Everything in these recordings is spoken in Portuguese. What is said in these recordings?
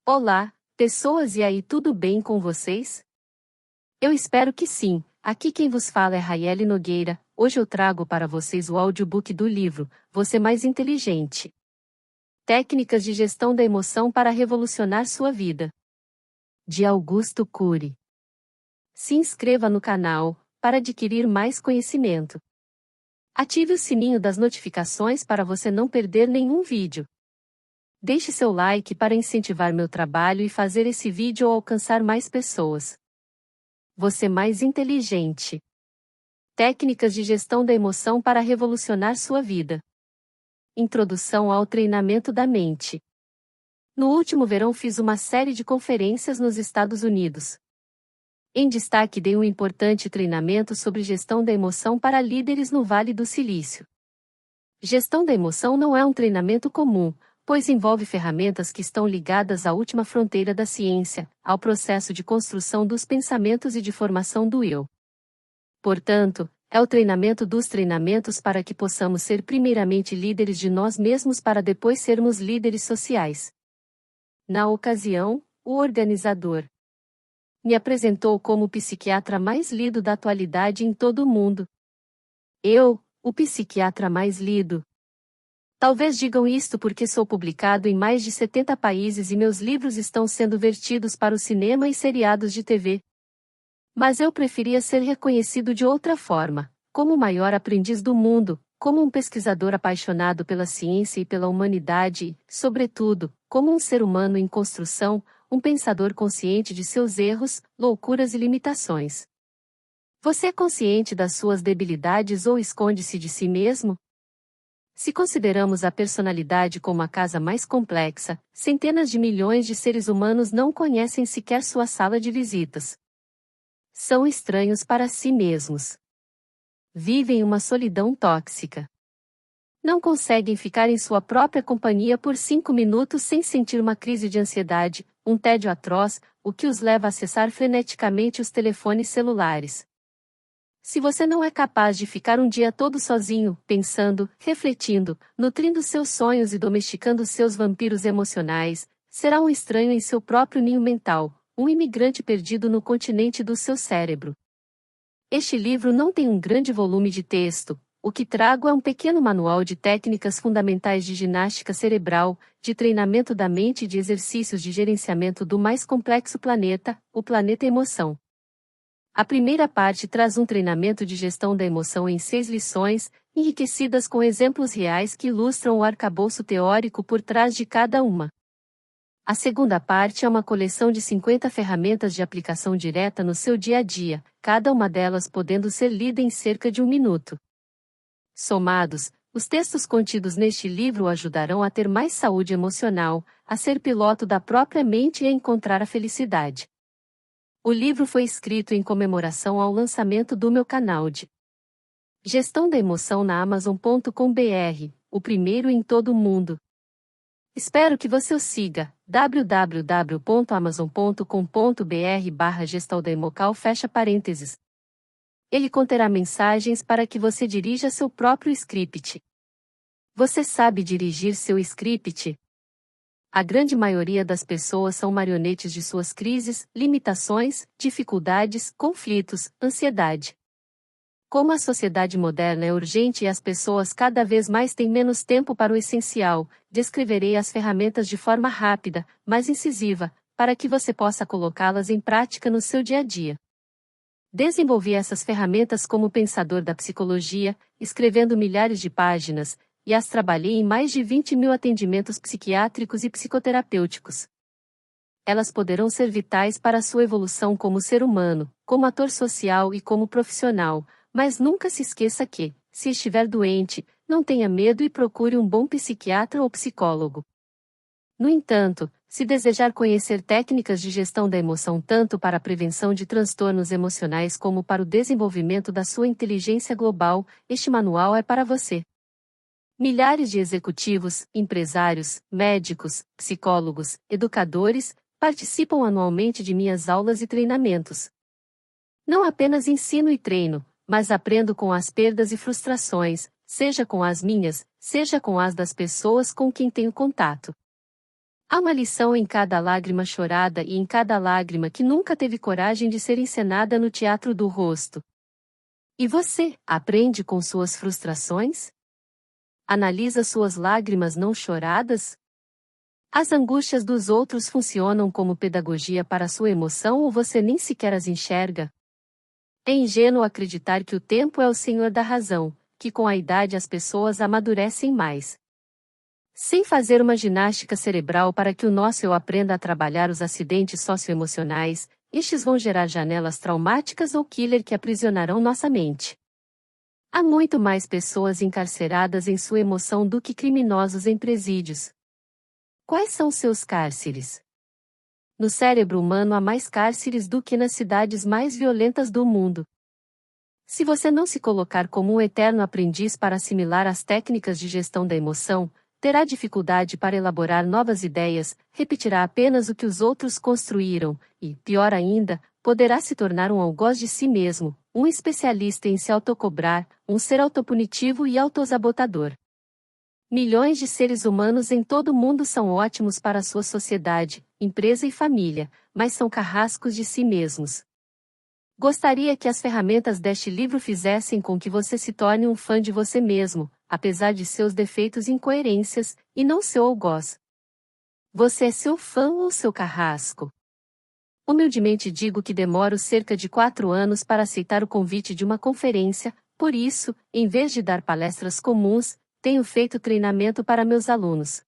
Olá, pessoas, e aí, tudo bem com vocês? Eu espero que sim. Aqui quem vos fala é Raiele Nogueira. Hoje eu trago para vocês o audiobook do livro Você Mais Inteligente. Técnicas de Gestão da Emoção para Revolucionar Sua Vida. De Augusto Cury. Se inscreva no canal para adquirir mais conhecimento. Ative o sininho das notificações para você não perder nenhum vídeo. Deixe seu like para incentivar meu trabalho e fazer esse vídeo alcançar mais pessoas. Você mais inteligente. Técnicas de gestão da emoção para revolucionar sua vida. Introdução ao treinamento da mente. No último verão fiz uma série de conferências nos Estados Unidos. Em destaque dei um importante treinamento sobre gestão da emoção para líderes no Vale do Silício. Gestão da emoção não é um treinamento comum, pois envolve ferramentas que estão ligadas à última fronteira da ciência, ao processo de construção dos pensamentos e de formação do eu. Portanto, é o treinamento dos treinamentos para que possamos ser primeiramente líderes de nós mesmos para depois sermos líderes sociais. Na ocasião, o organizador me apresentou como o psiquiatra mais lido da atualidade em todo o mundo. Eu, o psiquiatra mais lido. Talvez digam isto porque sou publicado em mais de 70 países e meus livros estão sendo vertidos para o cinema e seriados de TV. Mas eu preferia ser reconhecido de outra forma, como o maior aprendiz do mundo, como um pesquisador apaixonado pela ciência e pela humanidade e, sobretudo, como um ser humano em construção, um pensador consciente de seus erros, loucuras e limitações. Você é consciente das suas debilidades ou esconde-se de si mesmo? Se consideramos a personalidade como a casa mais complexa, centenas de milhões de seres humanos não conhecem sequer sua sala de visitas. São estranhos para si mesmos. Vivem uma solidão tóxica. Não conseguem ficar em sua própria companhia por 5 minutos sem sentir uma crise de ansiedade, um tédio atroz, o que os leva a acessar freneticamente os telefones celulares. Se você não é capaz de ficar um dia todo sozinho, pensando, refletindo, nutrindo seus sonhos e domesticando seus vampiros emocionais, será um estranho em seu próprio ninho mental, um imigrante perdido no continente do seu cérebro. Este livro não tem um grande volume de texto. O que trago é um pequeno manual de técnicas fundamentais de ginástica cerebral, de treinamento da mente e de exercícios de gerenciamento do mais complexo planeta, o planeta emoção. A primeira parte traz um treinamento de gestão da emoção em 6 lições, enriquecidas com exemplos reais que ilustram o arcabouço teórico por trás de cada uma. A segunda parte é uma coleção de 50 ferramentas de aplicação direta no seu dia a dia, cada uma delas podendo ser lida em cerca de 1 minuto. Somados, os textos contidos neste livro o ajudarão a ter mais saúde emocional, a ser piloto da própria mente e a encontrar a felicidade. O livro foi escrito em comemoração ao lançamento do meu canal de Gestão da Emoção na Amazon.com.br, o primeiro em todo o mundo. Espero que você o siga, www.amazon.com.br/gestaldaemocal. Ele conterá mensagens para que você dirija seu próprio script. Você sabe dirigir seu script? A grande maioria das pessoas são marionetes de suas crises, limitações, dificuldades, conflitos, ansiedade. Como a sociedade moderna é urgente e as pessoas cada vez mais têm menos tempo para o essencial, descreverei as ferramentas de forma rápida, mas incisiva, para que você possa colocá-las em prática no seu dia a dia. Desenvolvi essas ferramentas como pensador da psicologia, escrevendo milhares de páginas, e as trabalhei em mais de 20.000 atendimentos psiquiátricos e psicoterapêuticos. Elas poderão ser vitais para a sua evolução como ser humano, como ator social e como profissional, mas nunca se esqueça que, se estiver doente, não tenha medo e procure um bom psiquiatra ou psicólogo. No entanto, se desejar conhecer técnicas de gestão da emoção tanto para a prevenção de transtornos emocionais como para o desenvolvimento da sua inteligência global, este manual é para você. Milhares de executivos, empresários, médicos, psicólogos, educadores, participam anualmente de minhas aulas e treinamentos. Não apenas ensino e treino, mas aprendo com as perdas e frustrações, seja com as minhas, seja com as das pessoas com quem tenho contato. Há uma lição em cada lágrima chorada e em cada lágrima que nunca teve coragem de ser encenada no teatro do rosto. E você, aprende com suas frustrações? Analisa suas lágrimas não choradas? As angústias dos outros funcionam como pedagogia para sua emoção ou você nem sequer as enxerga? É ingênuo acreditar que o tempo é o senhor da razão, que com a idade as pessoas amadurecem mais. Sem fazer uma ginástica cerebral para que o nosso eu aprenda a trabalhar os acidentes socioemocionais, estes vão gerar janelas traumáticas ou killer que aprisionarão nossa mente. Há muito mais pessoas encarceradas em sua emoção do que criminosos em presídios. Quais são seus cárceres? No cérebro humano há mais cárceres do que nas cidades mais violentas do mundo. Se você não se colocar como um eterno aprendiz para assimilar as técnicas de gestão da emoção, terá dificuldade para elaborar novas ideias, repetirá apenas o que os outros construíram, e, pior ainda, poderá se tornar um algoz de si mesmo, um especialista em se autocobrar, um ser autopunitivo e autossabotador. Milhões de seres humanos em todo o mundo são ótimos para a sua sociedade, empresa e família, mas são carrascos de si mesmos. Gostaria que as ferramentas deste livro fizessem com que você se torne um fã de você mesmo, apesar de seus defeitos e incoerências, e não seu algoz. Você é seu fã ou seu carrasco? Humildemente digo que demoro cerca de 4 anos para aceitar o convite de uma conferência, por isso, em vez de dar palestras comuns, tenho feito treinamento para meus alunos.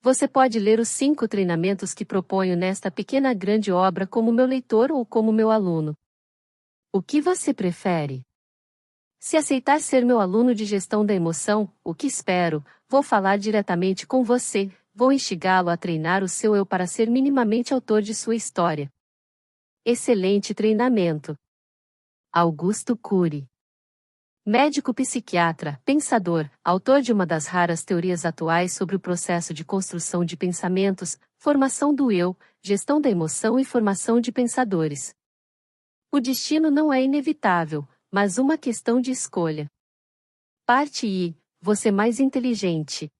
Você pode ler os 5 treinamentos que proponho nesta pequena grande obra como meu leitor ou como meu aluno. O que você prefere? Se aceitar ser meu aluno de gestão da emoção, o que espero, vou falar diretamente com você, vou instigá-lo a treinar o seu eu para ser minimamente autor de sua história. Excelente treinamento. Augusto Cury. Médico psiquiatra, pensador, autor de uma das raras teorias atuais sobre o processo de construção de pensamentos, formação do eu, gestão da emoção e formação de pensadores. O destino não é inevitável, mas uma questão de escolha. Parte I. Você mais inteligente.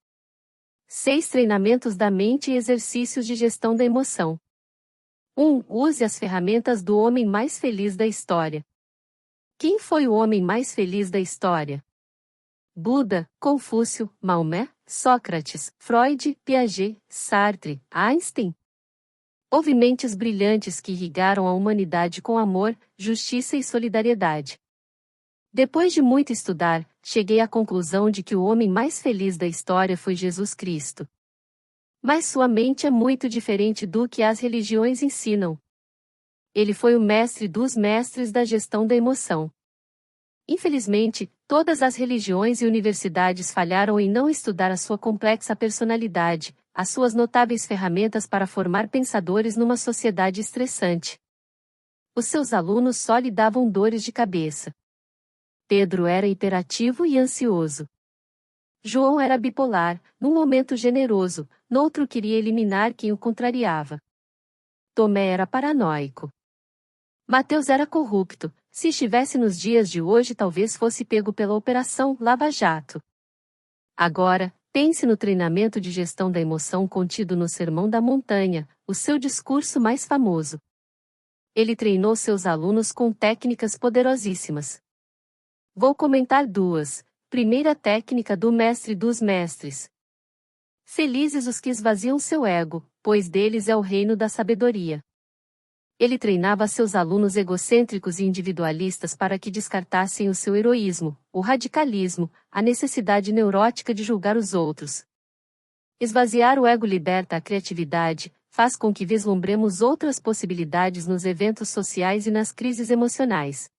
6 treinamentos da mente e exercícios de gestão da emoção. 1. Use as ferramentas do homem mais feliz da história. Quem foi o homem mais feliz da história? Buda, Confúcio, Maomé, Sócrates, Freud, Piaget, Sartre, Einstein? Houve mentes brilhantes que irrigaram a humanidade com amor, justiça e solidariedade. Depois de muito estudar, cheguei à conclusão de que o homem mais feliz da história foi Jesus Cristo. Mas sua mente é muito diferente do que as religiões ensinam. Ele foi o mestre dos mestres da gestão da emoção. Infelizmente, todas as religiões e universidades falharam em não estudar a sua complexa personalidade, as suas notáveis ferramentas para formar pensadores numa sociedade estressante. Os seus alunos só lhe davam dores de cabeça. Pedro era hiperativo e ansioso. João era bipolar, num momento generoso, noutro queria eliminar quem o contrariava. Tomé era paranoico. Mateus era corrupto, se estivesse nos dias de hoje talvez fosse pego pela Operação Lava Jato. Agora, pense no treinamento de gestão da emoção contido no Sermão da Montanha, o seu discurso mais famoso. Ele treinou seus alunos com técnicas poderosíssimas. Vou comentar 2. Primeira técnica do mestre dos mestres. Felizes os que esvaziam seu ego, pois deles é o reino da sabedoria. Ele treinava seus alunos egocêntricos e individualistas para que descartassem o seu heroísmo, o radicalismo, a necessidade neurótica de julgar os outros. Esvaziar o ego liberta a criatividade, faz com que vislumbremos outras possibilidades nos eventos sociais e nas crises emocionais.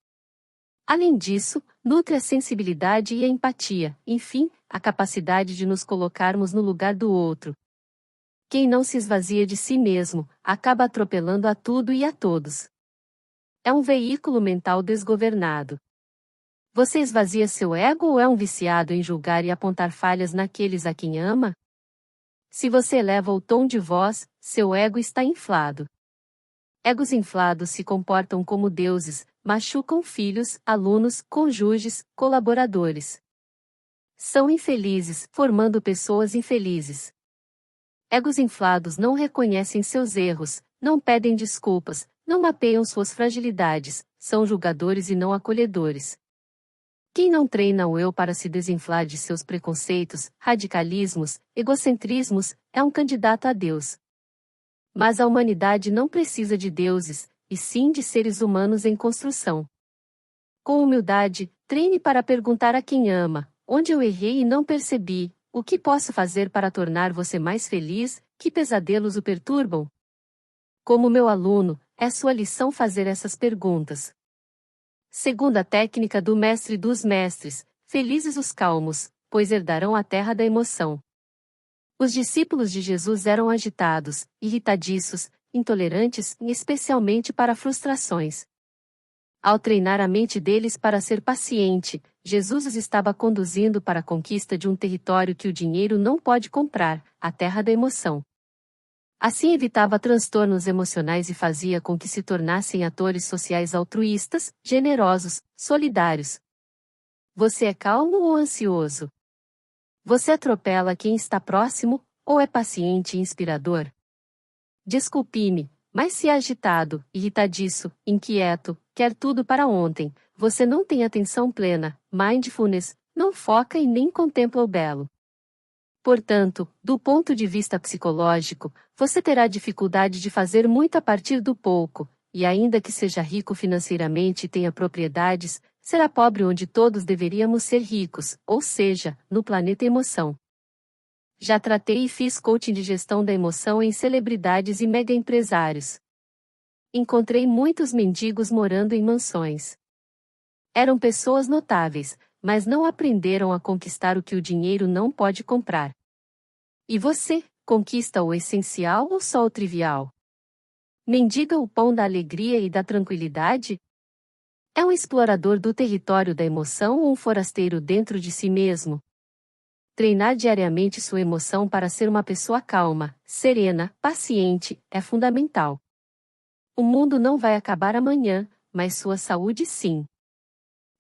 Além disso, nutre a sensibilidade e a empatia, enfim, a capacidade de nos colocarmos no lugar do outro. Quem não se esvazia de si mesmo, acaba atropelando a tudo e a todos. É um veículo mental desgovernado. Você esvazia seu ego ou é um viciado em julgar e apontar falhas naqueles a quem ama? Se você eleva o tom de voz, seu ego está inflado. Egos inflados se comportam como deuses, machucam filhos, alunos, cônjuges, colaboradores. São infelizes, formando pessoas infelizes. Egos inflados não reconhecem seus erros, não pedem desculpas, não mapeiam suas fragilidades, são julgadores e não acolhedores. Quem não treina o eu para se desinflar de seus preconceitos, radicalismos, egocentrismos, é um candidato a Deus. Mas a humanidade não precisa de deuses, e sim de seres humanos em construção. Com humildade, treine para perguntar a quem ama: onde eu errei e não percebi? O que posso fazer para tornar você mais feliz? Que pesadelos o perturbam? Como meu aluno, é sua lição fazer essas perguntas. Segunda técnica do mestre dos mestres: felizes os calmos, pois herdarão a terra da emoção. Os discípulos de Jesus eram agitados, irritadiços, intolerantes, especialmente para frustrações. Ao treinar a mente deles para ser paciente, Jesus os estava conduzindo para a conquista de um território que o dinheiro não pode comprar, a terra da emoção. Assim evitava transtornos emocionais e fazia com que se tornassem atores sociais altruístas, generosos, solidários. Você é calmo ou ansioso? Você atropela quem está próximo, ou é paciente e inspirador? Desculpe-me, mas se é agitado, irritadiço, inquieto, quer tudo para ontem, você não tem atenção plena, mindfulness, não foca e nem contempla o belo. Portanto, do ponto de vista psicológico, você terá dificuldade de fazer muito a partir do pouco, e ainda que seja rico financeiramente e tenha propriedades, será pobre onde todos deveríamos ser ricos, ou seja, no planeta emoção. Já tratei e fiz coaching de gestão da emoção em celebridades e mega empresários. Encontrei muitos mendigos morando em mansões. Eram pessoas notáveis, mas não aprenderam a conquistar o que o dinheiro não pode comprar. E você, conquista o essencial ou só o trivial? Mendiga o pão da alegria e da tranquilidade? É um explorador do território da emoção ou um forasteiro dentro de si mesmo? Treinar diariamente sua emoção para ser uma pessoa calma, serena, paciente, é fundamental. O mundo não vai acabar amanhã, mas sua saúde sim.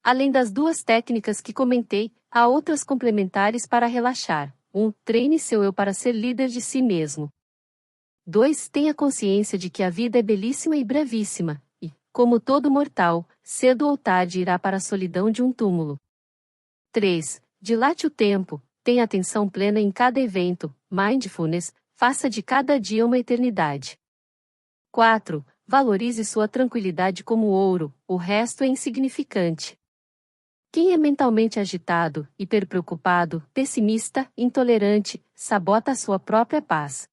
Além das duas técnicas que comentei, há outras complementares para relaxar. 1. Treine seu eu para ser líder de si mesmo. 2. Tenha consciência de que a vida é belíssima e brevíssima, e, como todo mortal, cedo ou tarde irá para a solidão de um túmulo. 3. Dilate o tempo, tenha atenção plena em cada evento, mindfulness, faça de cada dia uma eternidade. 4. Valorize sua tranquilidade como ouro, o resto é insignificante. Quem é mentalmente agitado, hiperpreocupado, pessimista, intolerante, sabota a sua própria paz.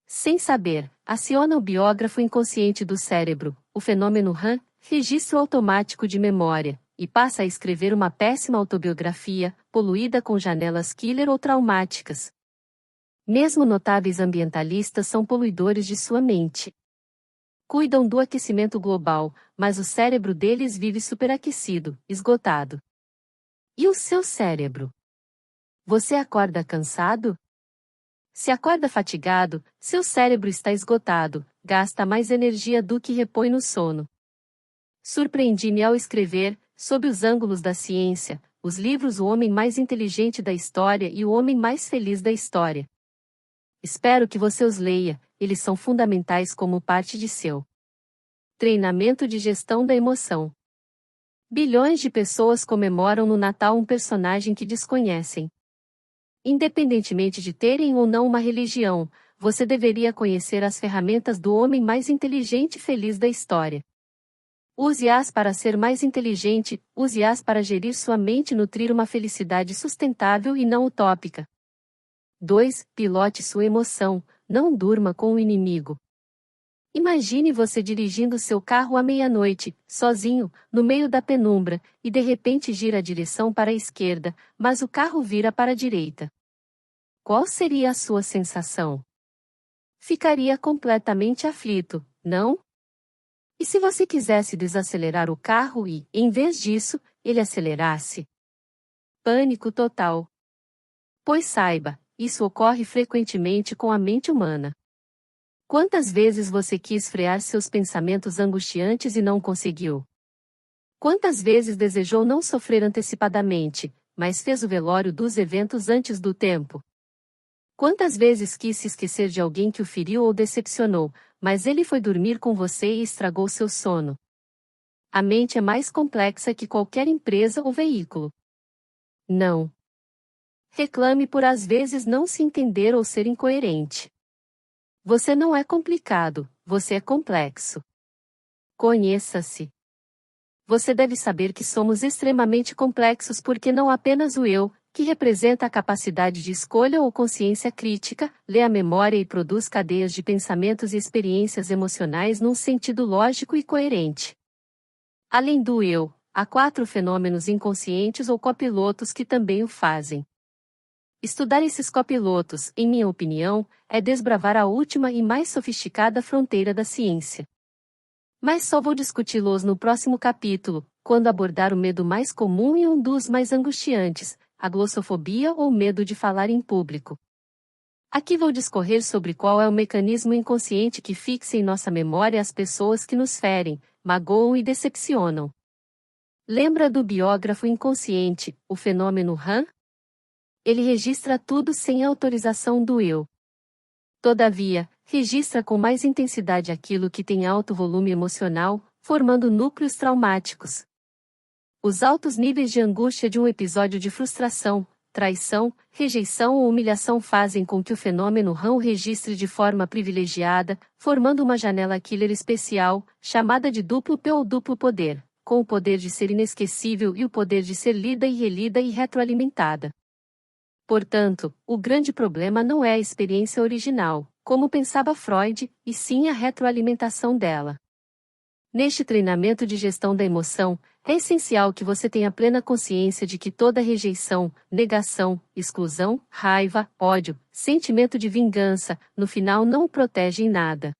Sem saber, aciona o biógrafo inconsciente do cérebro, o fenômeno RAM, registro automático de memória, e passa a escrever uma péssima autobiografia, poluída com janelas killer ou traumáticas. Mesmo notáveis ambientalistas são poluidores de sua mente. Cuidam do aquecimento global, mas o cérebro deles vive superaquecido, esgotado. E o seu cérebro? Você acorda cansado? Se acorda fatigado, seu cérebro está esgotado, gasta mais energia do que repõe no sono. Surpreendi-me ao escrever, sob os ângulos da ciência, os livros O Homem Mais Inteligente da História e O Homem Mais Feliz da História. Espero que você os leia, eles são fundamentais como parte de seu treinamento de gestão da emoção. Bilhões de pessoas comemoram no Natal um personagem que desconhecem. Independentemente de terem ou não uma religião, você deveria conhecer as ferramentas do homem mais inteligente e feliz da história. Use-as para ser mais inteligente, use-as para gerir sua mente e nutrir uma felicidade sustentável e não utópica. 2. Pilote sua emoção, não durma com o inimigo. Imagine você dirigindo seu carro à meia-noite, sozinho, no meio da penumbra, e de repente gira a direção para a esquerda, mas o carro vira para a direita. Qual seria a sua sensação? Ficaria completamente aflito, não? E se você quisesse desacelerar o carro e, em vez disso, ele acelerasse? Pânico total. Pois saiba, isso ocorre frequentemente com a mente humana. Quantas vezes você quis frear seus pensamentos angustiantes e não conseguiu? Quantas vezes desejou não sofrer antecipadamente, mas fez o velório dos eventos antes do tempo? Quantas vezes quis se esquecer de alguém que o feriu ou decepcionou, mas ele foi dormir com você e estragou seu sono? A mente é mais complexa que qualquer empresa ou veículo. Não reclame por às vezes não se entender ou ser incoerente. Você não é complicado, você é complexo. Conheça-se. Você deve saber que somos extremamente complexos porque não apenas o eu, que representa a capacidade de escolha ou consciência crítica, lê a memória e produz cadeias de pensamentos e experiências emocionais num sentido lógico e coerente. Além do eu, há 4 fenômenos inconscientes ou copilotos que também o fazem. Estudar esses copilotos, em minha opinião, é desbravar a última e mais sofisticada fronteira da ciência. Mas só vou discuti-los no próximo capítulo, quando abordar o medo mais comum e um dos mais angustiantes, a glossofobia ou medo de falar em público. Aqui vou discorrer sobre qual é o mecanismo inconsciente que fixa em nossa memória as pessoas que nos ferem, magoam e decepcionam. Lembra do biógrafo inconsciente, o fenômeno RAM? Ele registra tudo sem autorização do eu. Todavia, registra com mais intensidade aquilo que tem alto volume emocional, formando núcleos traumáticos. Os altos níveis de angústia de um episódio de frustração, traição, rejeição ou humilhação fazem com que o fenômeno RAM o registre de forma privilegiada, formando uma janela killer especial, chamada de duplo P ou duplo poder, com o poder de ser inesquecível e o poder de ser lida e relida e retroalimentada. Portanto, o grande problema não é a experiência original, como pensava Freud, e sim a retroalimentação dela. Neste treinamento de gestão da emoção, é essencial que você tenha plena consciência de que toda rejeição, negação, exclusão, raiva, ódio, sentimento de vingança, no final não o protege em nada.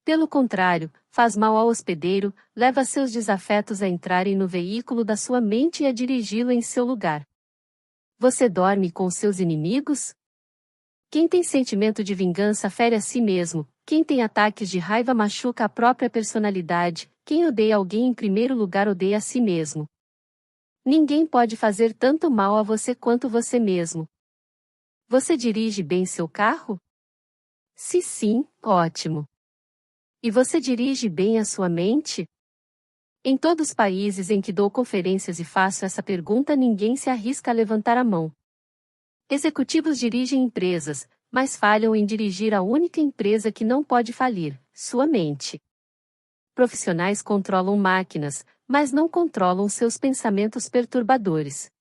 Pelo contrário, faz mal ao hospedeiro, leva seus desafetos a entrarem no veículo da sua mente e a dirigi-lo em seu lugar. Você dorme com seus inimigos? Quem tem sentimento de vingança fere a si mesmo, quem tem ataques de raiva machuca a própria personalidade, quem odeia alguém em primeiro lugar odeia a si mesmo. Ninguém pode fazer tanto mal a você quanto você mesmo. Você dirige bem seu carro? Se sim, ótimo. E você dirige bem a sua mente? Em todos os países em que dou conferências e faço essa pergunta, ninguém se arrisca a levantar a mão. Executivos dirigem empresas, mas falham em dirigir a única empresa que não pode falir, sua mente. Profissionais controlam máquinas, mas não controlam seus pensamentos perturbadores.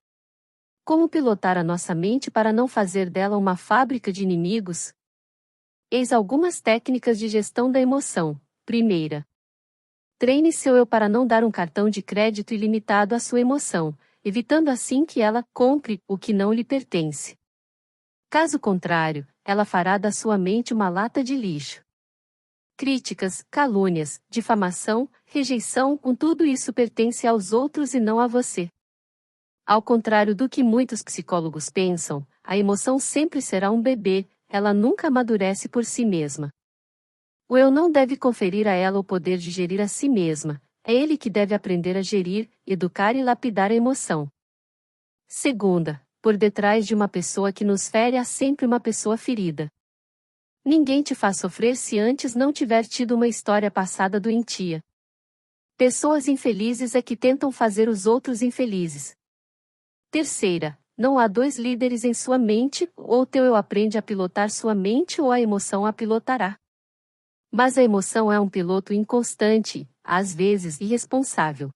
Como pilotar a nossa mente para não fazer dela uma fábrica de inimigos? Eis algumas técnicas de gestão da emoção. Primeira. Treine seu eu para não dar um cartão de crédito ilimitado à sua emoção, evitando assim que ela compre o que não lhe pertence. Caso contrário, ela fará da sua mente uma lata de lixo. Críticas, calúnias, difamação, rejeição, tudo isso pertence aos outros e não a você. Ao contrário do que muitos psicólogos pensam, a emoção sempre será um bebê, ela nunca amadurece por si mesma. O eu não deve conferir a ela o poder de gerir a si mesma, é ele que deve aprender a gerir, educar e lapidar a emoção. Segunda, por detrás de uma pessoa que nos fere há sempre uma pessoa ferida. Ninguém te faz sofrer se antes não tiver tido uma história passada doentia. Pessoas infelizes é que tentam fazer os outros infelizes. Terceira, não há 2 líderes em sua mente, ou teu eu aprende a pilotar sua mente ou a emoção a pilotará. Mas a emoção é um piloto inconstante, às vezes irresponsável.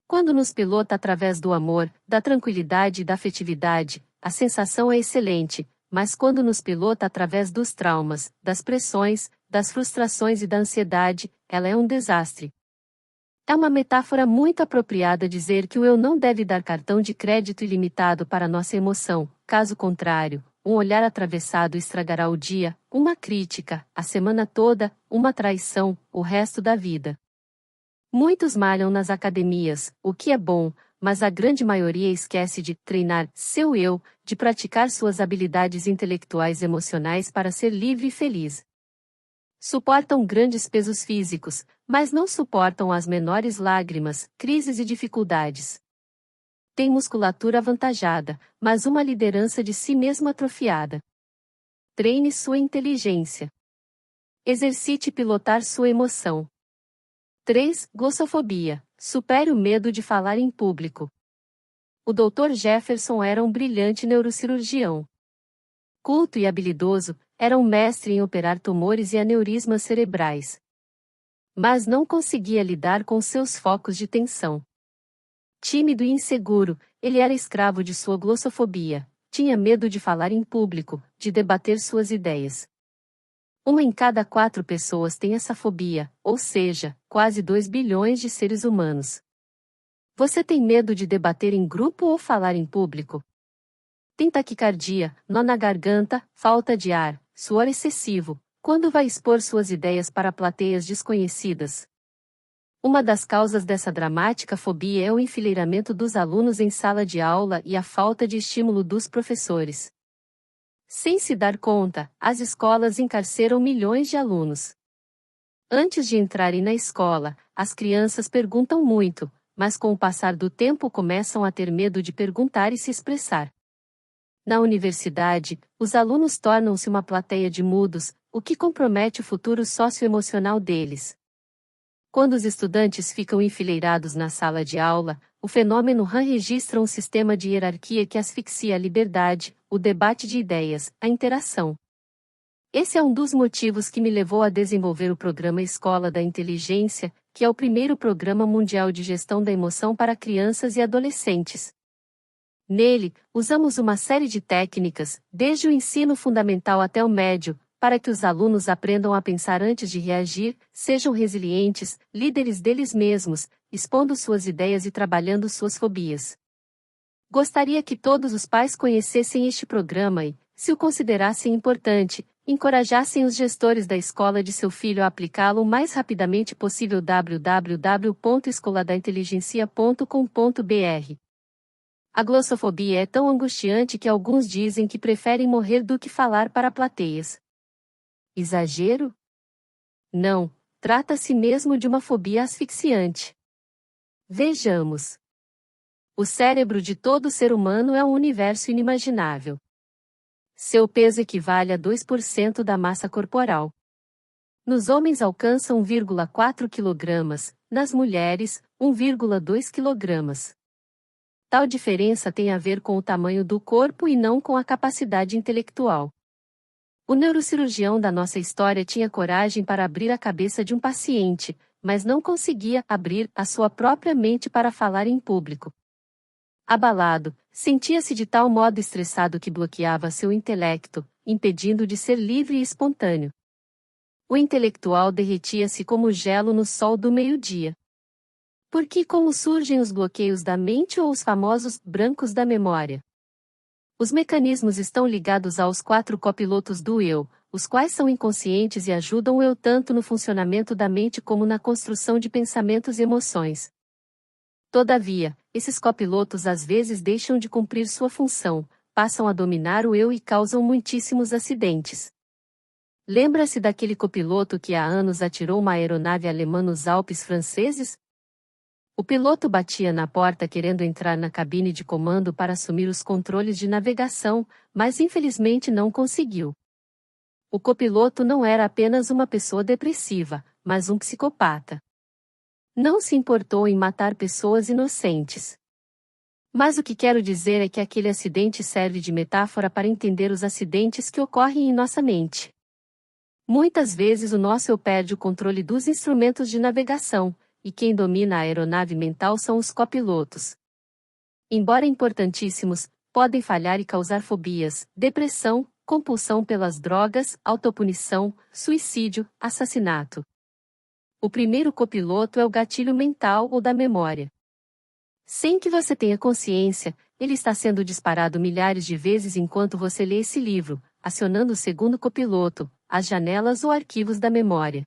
Quando nos pilota através do amor, da tranquilidade e da afetividade, a sensação é excelente, mas quando nos pilota através dos traumas, das pressões, das frustrações e da ansiedade, ela é um desastre. É uma metáfora muito apropriada dizer que o eu não deve dar cartão de crédito ilimitado para nossa emoção, caso contrário, um olhar atravessado estragará o dia, uma crítica, a semana toda, uma traição, o resto da vida. Muitos malham nas academias, o que é bom, mas a grande maioria esquece de treinar seu eu, de praticar suas habilidades intelectuais e emocionais para ser livre e feliz. Suportam grandes pesos físicos, mas não suportam as menores lágrimas, crises e dificuldades. Tem musculatura avantajada, mas uma liderança de si mesmo atrofiada. Treine sua inteligência. Exercite pilotar sua emoção. 3. Glossofobia. Supere o medo de falar em público. O Dr. Jefferson era um brilhante neurocirurgião. Culto e habilidoso, era um mestre em operar tumores e aneurismas cerebrais. Mas não conseguia lidar com seus focos de tensão. Tímido e inseguro, ele era escravo de sua glossofobia, tinha medo de falar em público, de debater suas ideias. 1 em cada 4 pessoas tem essa fobia, ou seja, quase 2 bilhões de seres humanos. Você tem medo de debater em grupo ou falar em público? Tem taquicardia, nó na garganta, falta de ar, suor excessivo, quando vai expor suas ideias para plateias desconhecidas? Uma das causas dessa dramática fobia é o enfileiramento dos alunos em sala de aula e a falta de estímulo dos professores. Sem se dar conta, as escolas encarceram milhões de alunos. Antes de entrarem na escola, as crianças perguntam muito, mas com o passar do tempo começam a ter medo de perguntar e se expressar. Na universidade, os alunos tornam-se uma plateia de mudos, o que compromete o futuro socioemocional deles. Quando os estudantes ficam enfileirados na sala de aula, o fenômeno RAM registra um sistema de hierarquia que asfixia a liberdade, o debate de ideias, a interação. Esse é um dos motivos que me levou a desenvolver o programa Escola da Inteligência, que é o primeiro programa mundial de gestão da emoção para crianças e adolescentes. Nele, usamos uma série de técnicas, desde o ensino fundamental até o médio, para que os alunos aprendam a pensar antes de reagir, sejam resilientes, líderes deles mesmos, expondo suas ideias e trabalhando suas fobias. Gostaria que todos os pais conhecessem este programa e, se o considerassem importante, encorajassem os gestores da escola de seu filho a aplicá-lo o mais rapidamente possível. www.escoladainteligencia.com.br. A glossofobia é tão angustiante que alguns dizem que preferem morrer do que falar para plateias. Exagero? Não, trata-se mesmo de uma fobia asfixiante. Vejamos. O cérebro de todo ser humano é um universo inimaginável. Seu peso equivale a 2% da massa corporal. Nos homens alcança 1,4 kg, nas mulheres, 1,2 kg. Tal diferença tem a ver com o tamanho do corpo e não com a capacidade intelectual. O neurocirurgião da nossa história tinha coragem para abrir a cabeça de um paciente, mas não conseguia abrir a sua própria mente para falar em público. Abalado, sentia-se de tal modo estressado que bloqueava seu intelecto, impedindo de ser livre e espontâneo. O intelectual derretia-se como gelo no sol do meio-dia. Porque como surgem os bloqueios da mente ou os famosos brancos da memória? Os mecanismos estão ligados aos 4 copilotos do eu, os quais são inconscientes e ajudam o eu tanto no funcionamento da mente como na construção de pensamentos e emoções. Todavia, esses copilotos às vezes deixam de cumprir sua função, passam a dominar o eu e causam muitíssimos acidentes. Lembra-se daquele copiloto que há anos atirou uma aeronave alemã nos Alpes franceses? O piloto batia na porta querendo entrar na cabine de comando para assumir os controles de navegação, mas infelizmente não conseguiu. O copiloto não era apenas uma pessoa depressiva, mas um psicopata. Não se importou em matar pessoas inocentes. Mas o que quero dizer é que aquele acidente serve de metáfora para entender os acidentes que ocorrem em nossa mente. Muitas vezes o nosso eu perde o controle dos instrumentos de navegação, e quem domina a aeronave mental são os copilotos. Embora importantíssimos, podem falhar e causar fobias, depressão, compulsão pelas drogas, autopunição, suicídio, assassinato. O primeiro copiloto é o gatilho mental ou da memória. Sem que você tenha consciência, ele está sendo disparado milhares de vezes enquanto você lê esse livro, acionando o segundo copiloto, as janelas ou arquivos da memória.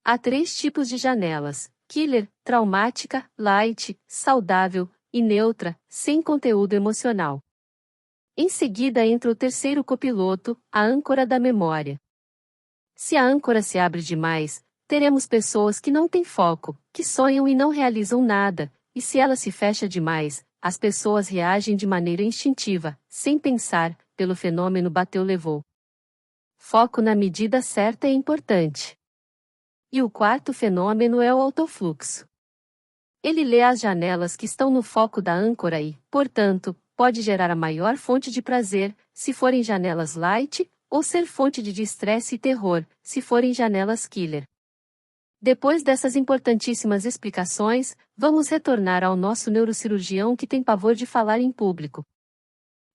Há 3 tipos de janelas: killer, traumática, light, saudável, e neutra, sem conteúdo emocional. Em seguida entra o terceiro copiloto, a âncora da memória. Se a âncora se abre demais, teremos pessoas que não têm foco, que sonham e não realizam nada, e se ela se fecha demais, as pessoas reagem de maneira instintiva, sem pensar, pelo fenômeno bateu-levou. Foco na medida certa é importante. E o quarto fenômeno é o autofluxo. Ele lê as janelas que estão no foco da âncora e, portanto, pode gerar a maior fonte de prazer, se forem janelas light, ou ser fonte de estresse e terror, se forem janelas killer. Depois dessas importantíssimas explicações, vamos retornar ao nosso neurocirurgião que tem pavor de falar em público.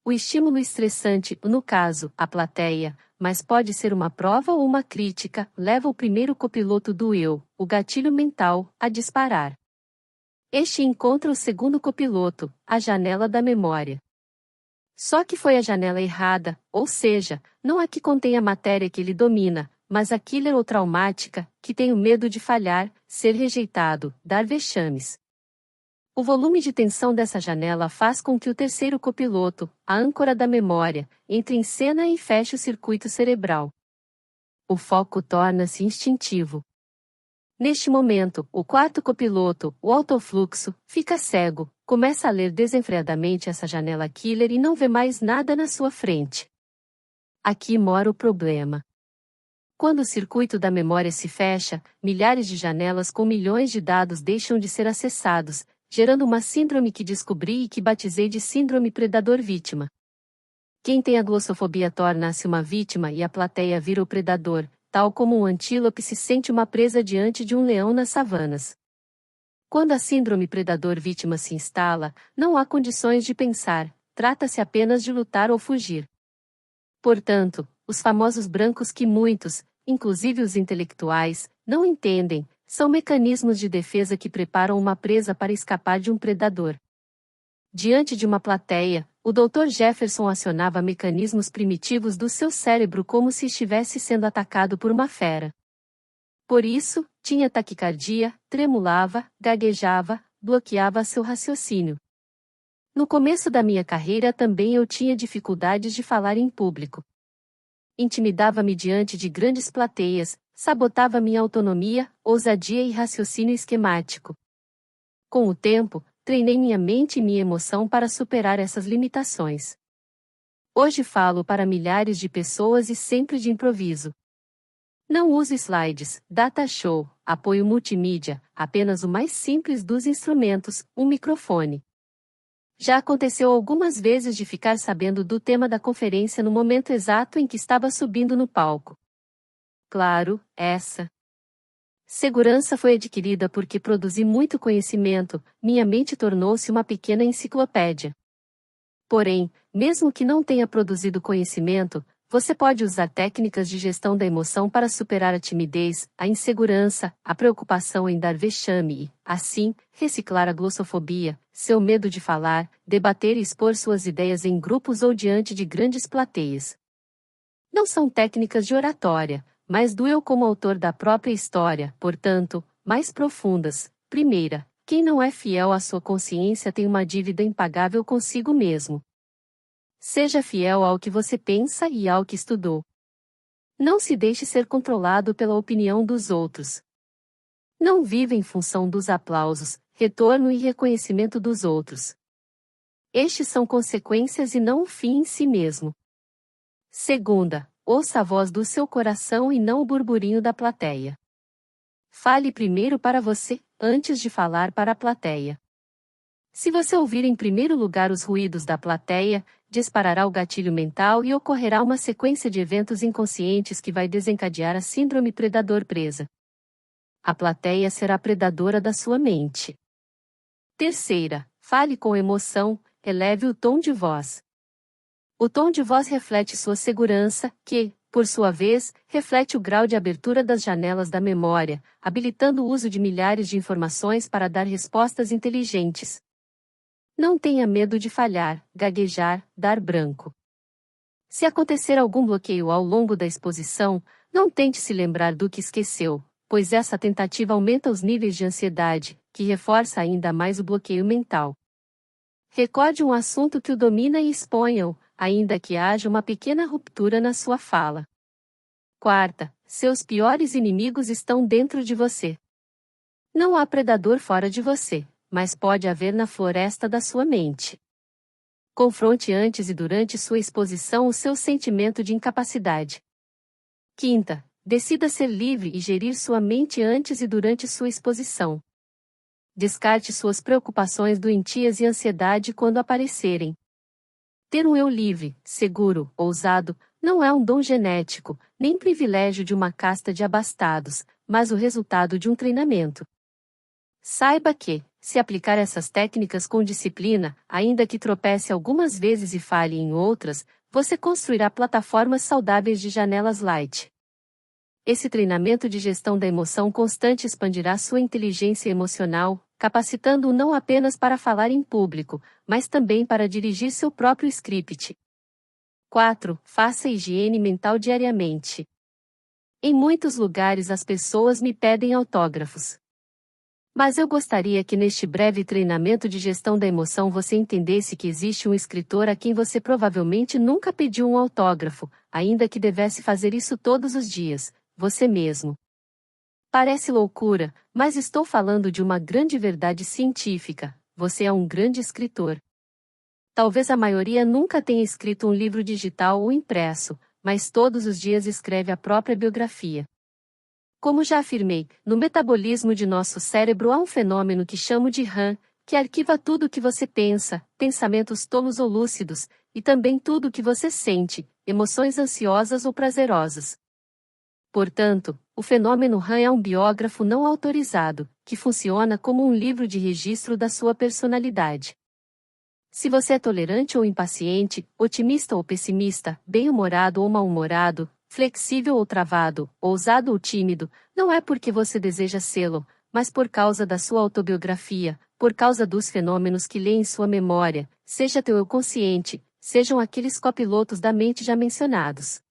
O estímulo estressante, no caso, a plateia, mas pode ser uma prova ou uma crítica, leva o primeiro copiloto do eu, o gatilho mental, a disparar. Este encontra o segundo copiloto, a janela da memória. Só que foi a janela errada, ou seja, não a que contém a matéria que ele domina, mas a killer ou traumática, que tem o medo de falhar, ser rejeitado, dar vexames. O volume de tensão dessa janela faz com que o terceiro copiloto, a âncora da memória, entre em cena e feche o circuito cerebral. O foco torna-se instintivo. Neste momento, o quarto copiloto, o autofluxo, fica cego, começa a ler desenfreadamente essa janela killer e não vê mais nada na sua frente. Aqui mora o problema. Quando o circuito da memória se fecha, milhares de janelas com milhões de dados deixam de ser acessados, gerando uma síndrome que descobri e que batizei de síndrome predador-vítima. Quem tem a glossofobia torna-se uma vítima e a plateia vira o predador, tal como um antílope se sente uma presa diante de um leão nas savanas. Quando a síndrome predador-vítima se instala, não há condições de pensar, trata-se apenas de lutar ou fugir. Portanto, os famosos brancos que muitos, inclusive os intelectuais, não entendem, são mecanismos de defesa que preparam uma presa para escapar de um predador. Diante de uma plateia, o Dr. Jefferson acionava mecanismos primitivos do seu cérebro como se estivesse sendo atacado por uma fera. Por isso, tinha taquicardia, tremulava, gaguejava, bloqueava seu raciocínio. No começo da minha carreira também eu tinha dificuldades de falar em público. Intimidava-me diante de grandes plateias, sabotava minha autonomia, ousadia e raciocínio esquemático. Com o tempo, treinei minha mente e minha emoção para superar essas limitações. Hoje falo para milhares de pessoas e sempre de improviso. Não uso slides, data show, apoio multimídia, apenas o mais simples dos instrumentos, um microfone. Já aconteceu algumas vezes de ficar sabendo do tema da conferência no momento exato em que estava subindo no palco. Claro, essa segurança foi adquirida porque produzi muito conhecimento, minha mente tornou-se uma pequena enciclopédia. Porém, mesmo que não tenha produzido conhecimento, você pode usar técnicas de gestão da emoção para superar a timidez, a insegurança, a preocupação em dar vexame e, assim, reciclar a glossofobia, seu medo de falar, debater e expor suas ideias em grupos ou diante de grandes plateias. Não são técnicas de oratória, mas do eu como autor da própria história, portanto, mais profundas. Primeira, quem não é fiel à sua consciência tem uma dívida impagável consigo mesmo. Seja fiel ao que você pensa e ao que estudou. Não se deixe ser controlado pela opinião dos outros. Não viva em função dos aplausos, retorno e reconhecimento dos outros. Estes são consequências e não o fim em si mesmo. Segunda, ouça a voz do seu coração e não o burburinho da plateia. Fale primeiro para você, antes de falar para a plateia. Se você ouvir em primeiro lugar os ruídos da plateia, disparará o gatilho mental e ocorrerá uma sequência de eventos inconscientes que vai desencadear a síndrome predador-presa. A plateia será predadora da sua mente. Terceira, fale com emoção, eleve o tom de voz. O tom de voz reflete sua segurança, que, por sua vez, reflete o grau de abertura das janelas da memória, habilitando o uso de milhares de informações para dar respostas inteligentes. Não tenha medo de falhar, gaguejar, dar branco. Se acontecer algum bloqueio ao longo da exposição, não tente se lembrar do que esqueceu, pois essa tentativa aumenta os níveis de ansiedade, que reforça ainda mais o bloqueio mental. Recorde um assunto que o domina e exponha-o, ainda que haja uma pequena ruptura na sua fala. Quarta, seus piores inimigos estão dentro de você. Não há predador fora de você, mas pode haver na floresta da sua mente. Confronte antes e durante sua exposição o seu sentimento de incapacidade. Quinta, decida ser livre e gerir sua mente antes e durante sua exposição. Descarte suas preocupações doentias e ansiedade quando aparecerem. Ter um eu livre, seguro, ousado, não é um dom genético, nem privilégio de uma casta de abastados, mas o resultado de um treinamento. Saiba que, se aplicar essas técnicas com disciplina, ainda que tropece algumas vezes e falhe em outras, você construirá plataformas saudáveis de janelas light. Esse treinamento de gestão da emoção constante expandirá sua inteligência emocional, capacitando-o não apenas para falar em público, mas também para dirigir seu próprio script. 4. Faça higiene mental diariamente. Em muitos lugares as pessoas me pedem autógrafos. Mas eu gostaria que neste breve treinamento de gestão da emoção você entendesse que existe um escritor a quem você provavelmente nunca pediu um autógrafo, ainda que devesse fazer isso todos os dias, você mesmo. Parece loucura, mas estou falando de uma grande verdade científica: você é um grande escritor. Talvez a maioria nunca tenha escrito um livro digital ou impresso, mas todos os dias escreve a própria biografia. Como já afirmei, no metabolismo de nosso cérebro há um fenômeno que chamo de RAM, que arquiva tudo o que você pensa, pensamentos tolos ou lúcidos, e também tudo o que você sente, emoções ansiosas ou prazerosas. Portanto, o fenômeno RAM é um biógrafo não autorizado, que funciona como um livro de registro da sua personalidade. Se você é tolerante ou impaciente, otimista ou pessimista, bem-humorado ou mal-humorado, flexível ou travado, ousado ou tímido, não é porque você deseja sê-lo, mas por causa da sua autobiografia, por causa dos fenômenos que lê em sua memória, seja teu eu consciente, sejam aqueles copilotos da mente já mencionados.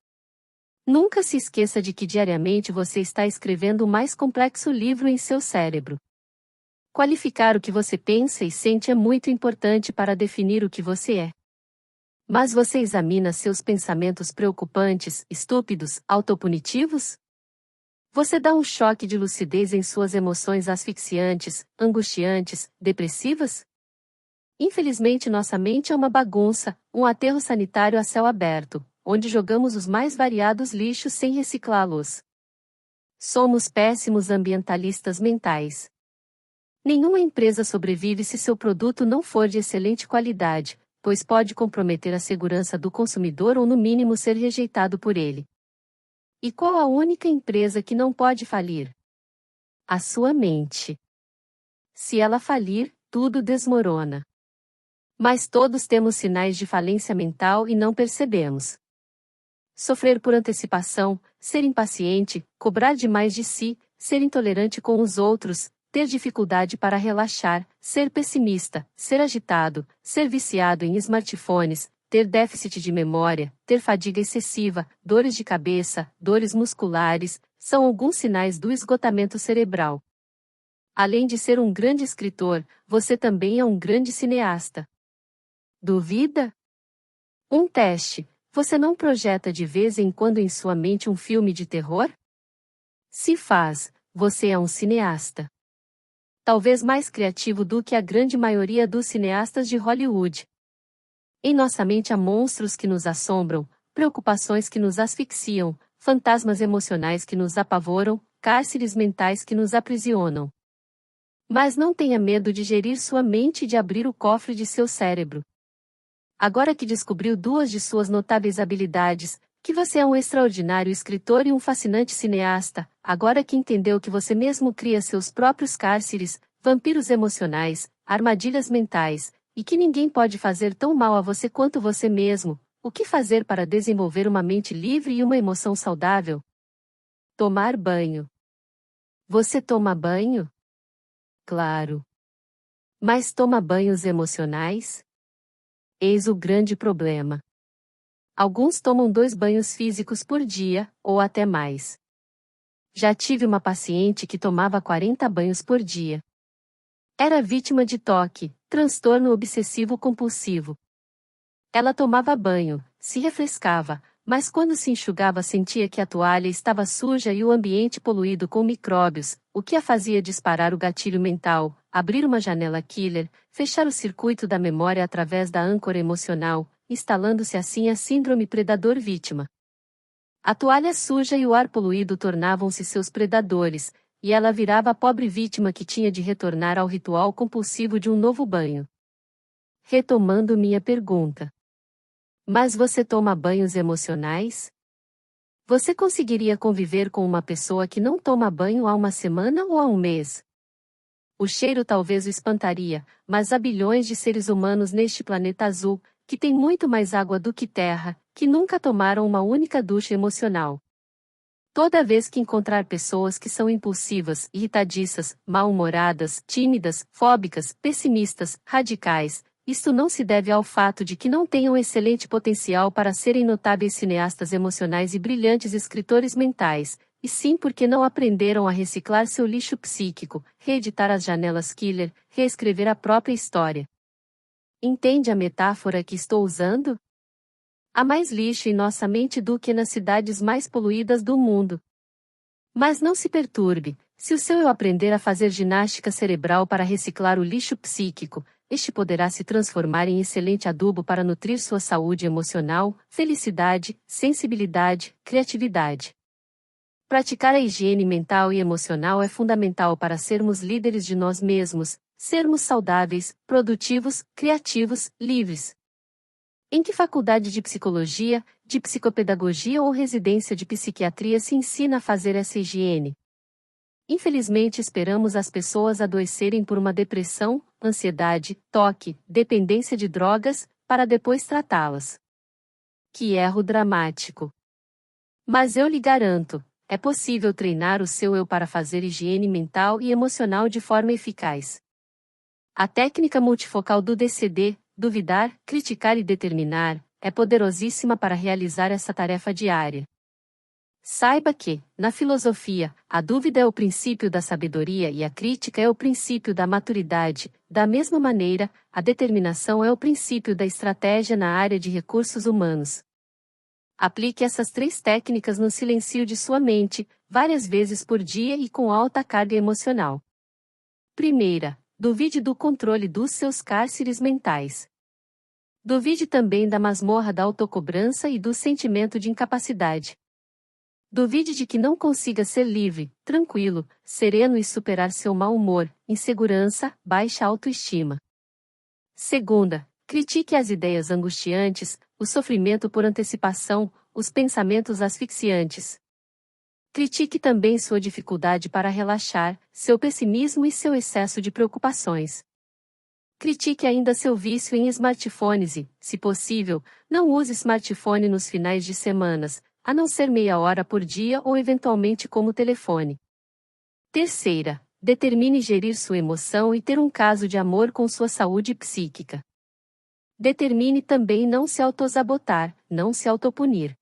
Nunca se esqueça de que diariamente você está escrevendo o mais complexo livro em seu cérebro. Qualificar o que você pensa e sente é muito importante para definir o que você é. Mas você examina seus pensamentos preocupantes, estúpidos, autopunitivos? Você dá um choque de lucidez em suas emoções asfixiantes, angustiantes, depressivas? Infelizmente nossa mente é uma bagunça, um aterro sanitário a céu aberto, onde jogamos os mais variados lixos sem reciclá-los. Somos péssimos ambientalistas mentais. Nenhuma empresa sobrevive se seu produto não for de excelente qualidade, pois pode comprometer a segurança do consumidor ou no mínimo ser rejeitado por ele. E qual a única empresa que não pode falir? A sua mente. Se ela falir, tudo desmorona. Mas todos temos sinais de falência mental e não percebemos. Sofrer por antecipação, ser impaciente, cobrar demais de si, ser intolerante com os outros, ter dificuldade para relaxar, ser pessimista, ser agitado, ser viciado em smartphones, ter déficit de memória, ter fadiga excessiva, dores de cabeça, dores musculares, são alguns sinais do esgotamento cerebral. Além de ser um grande escritor, você também é um grande cineasta. Duvida? Um teste. Você não projeta de vez em quando em sua mente um filme de terror? Se faz, você é um cineasta. Talvez mais criativo do que a grande maioria dos cineastas de Hollywood. Em nossa mente há monstros que nos assombram, preocupações que nos asfixiam, fantasmas emocionais que nos apavoram, cárceres mentais que nos aprisionam. Mas não tenha medo de gerir sua mente e de abrir o cofre de seu cérebro. Agora que descobriu duas de suas notáveis habilidades, que você é um extraordinário escritor e um fascinante cineasta, agora que entendeu que você mesmo cria seus próprios cárceres, vampiros emocionais, armadilhas mentais, e que ninguém pode fazer tão mal a você quanto você mesmo, o que fazer para desenvolver uma mente livre e uma emoção saudável? Tomar banho. Você toma banho? Claro. Mas toma banhos emocionais? Eis o grande problema. Alguns tomam 2 banhos físicos por dia, ou até mais. Já tive uma paciente que tomava 40 banhos por dia. Era vítima de TOC, transtorno obsessivo-compulsivo. Ela tomava banho, se refrescava, mas quando se enxugava sentia que a toalha estava suja e o ambiente poluído com micróbios, o que a fazia disparar o gatilho mental, abrir uma janela killer, fechar o circuito da memória através da âncora emocional, instalando-se assim a síndrome predador-vítima. A toalha suja e o ar poluído tornavam-se seus predadores, e ela virava a pobre vítima que tinha de retornar ao ritual compulsivo de um novo banho. Retomando minha pergunta. Mas você toma banhos emocionais? Você conseguiria conviver com uma pessoa que não toma banho há uma semana ou há um mês? O cheiro talvez o espantaria, mas há bilhões de seres humanos neste planeta azul, que tem muito mais água do que terra, que nunca tomaram uma única ducha emocional. Toda vez que encontrar pessoas que são impulsivas, irritadiças, mal-humoradas, tímidas, fóbicas, pessimistas, radicais, isto não se deve ao fato de que não tenham excelente potencial para serem notáveis cineastas emocionais e brilhantes escritores mentais, e sim porque não aprenderam a reciclar seu lixo psíquico, reeditar as janelas killer, reescrever a própria história. Entende a metáfora que estou usando? Há mais lixo em nossa mente do que nas cidades mais poluídas do mundo. Mas não se perturbe, se o seu eu aprender a fazer ginástica cerebral para reciclar o lixo psíquico, este poderá se transformar em excelente adubo para nutrir sua saúde emocional, felicidade, sensibilidade, criatividade. Praticar a higiene mental e emocional é fundamental para sermos líderes de nós mesmos, sermos saudáveis, produtivos, criativos, livres. Em que faculdade de psicologia, de psicopedagogia ou residência de psiquiatria se ensina a fazer essa higiene? Infelizmente esperamos as pessoas adoecerem por uma depressão, ansiedade, toque, dependência de drogas, para depois tratá-las. Que erro dramático! Mas eu lhe garanto, é possível treinar o seu eu para fazer higiene mental e emocional de forma eficaz. A técnica multifocal do DCD, duvidar, criticar e determinar, é poderosíssima para realizar essa tarefa diária. Saiba que, na filosofia, a dúvida é o princípio da sabedoria e a crítica é o princípio da maturidade. Da mesma maneira, a determinação é o princípio da estratégia na área de recursos humanos. Aplique essas 3 técnicas no silencio de sua mente, várias vezes por dia e com alta carga emocional. Primeira, duvide do controle dos seus cárceres mentais. Duvide também da masmorra da autocobrança e do sentimento de incapacidade. Duvide de que não consiga ser livre, tranquilo, sereno e superar seu mau humor, insegurança, baixa autoestima. Segunda, critique as ideias angustiantes, o sofrimento por antecipação, os pensamentos asfixiantes. Critique também sua dificuldade para relaxar, seu pessimismo e seu excesso de preocupações. Critique ainda seu vício em smartphones e, se possível, não use smartphone nos finais de semanas, a não ser meia hora por dia ou eventualmente como telefone. Terceira, determine gerir sua emoção e ter um caso de amor com sua saúde psíquica. Determine também não se autossabotar, não se autopunir.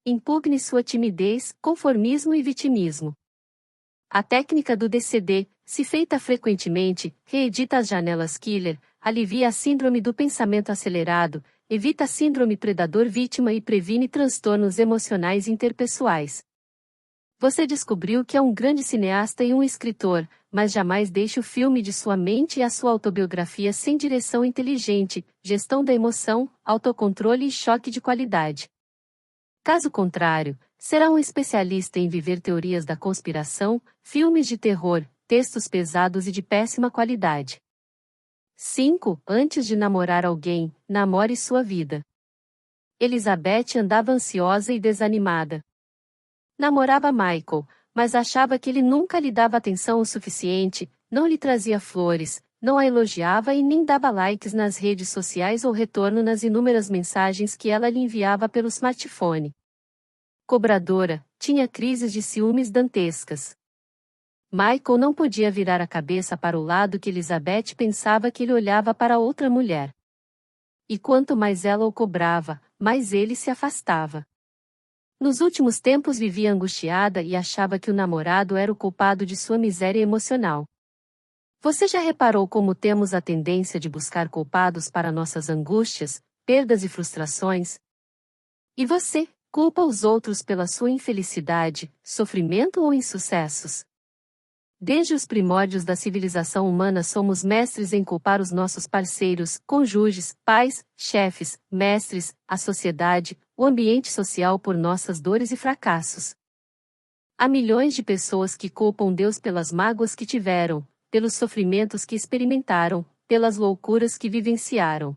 Impugne sua timidez, conformismo e vitimismo. A técnica do DCD, se feita frequentemente, reedita as janelas killer, alivia a síndrome do pensamento acelerado, evita a síndrome predador-vítima e previne transtornos emocionais interpessoais. Você descobriu que é um grande cineasta e um escritor, mas jamais deixe o filme de sua mente e a sua autobiografia sem direção inteligente, gestão da emoção, autocontrole e choque de qualidade. Caso contrário, será um especialista em viver teorias da conspiração, filmes de terror, textos pesados e de péssima qualidade. 5. Antes de namorar alguém, namore sua vida. Elizabeth andava ansiosa e desanimada. Namorava Michael, mas achava que ele nunca lhe dava atenção o suficiente, não lhe trazia flores, não a elogiava e nem dava likes nas redes sociais ou retorno nas inúmeras mensagens que ela lhe enviava pelo smartphone. Cobradora, tinha crises de ciúmes dantescas. Michael não podia virar a cabeça para o lado que Elizabeth pensava que ele olhava para outra mulher. E quanto mais ela o cobrava, mais ele se afastava. Nos últimos tempos vivia angustiada e achava que o namorado era o culpado de sua miséria emocional. Você já reparou como temos a tendência de buscar culpados para nossas angústias, perdas e frustrações? E você, culpa os outros pela sua infelicidade, sofrimento ou insucessos? Desde os primórdios da civilização humana somos mestres em culpar os nossos parceiros, cônjuges, pais, chefes, mestres, a sociedade, o ambiente social por nossas dores e fracassos. Há milhões de pessoas que culpam Deus pelas mágoas que tiveram, pelos sofrimentos que experimentaram, pelas loucuras que vivenciaram.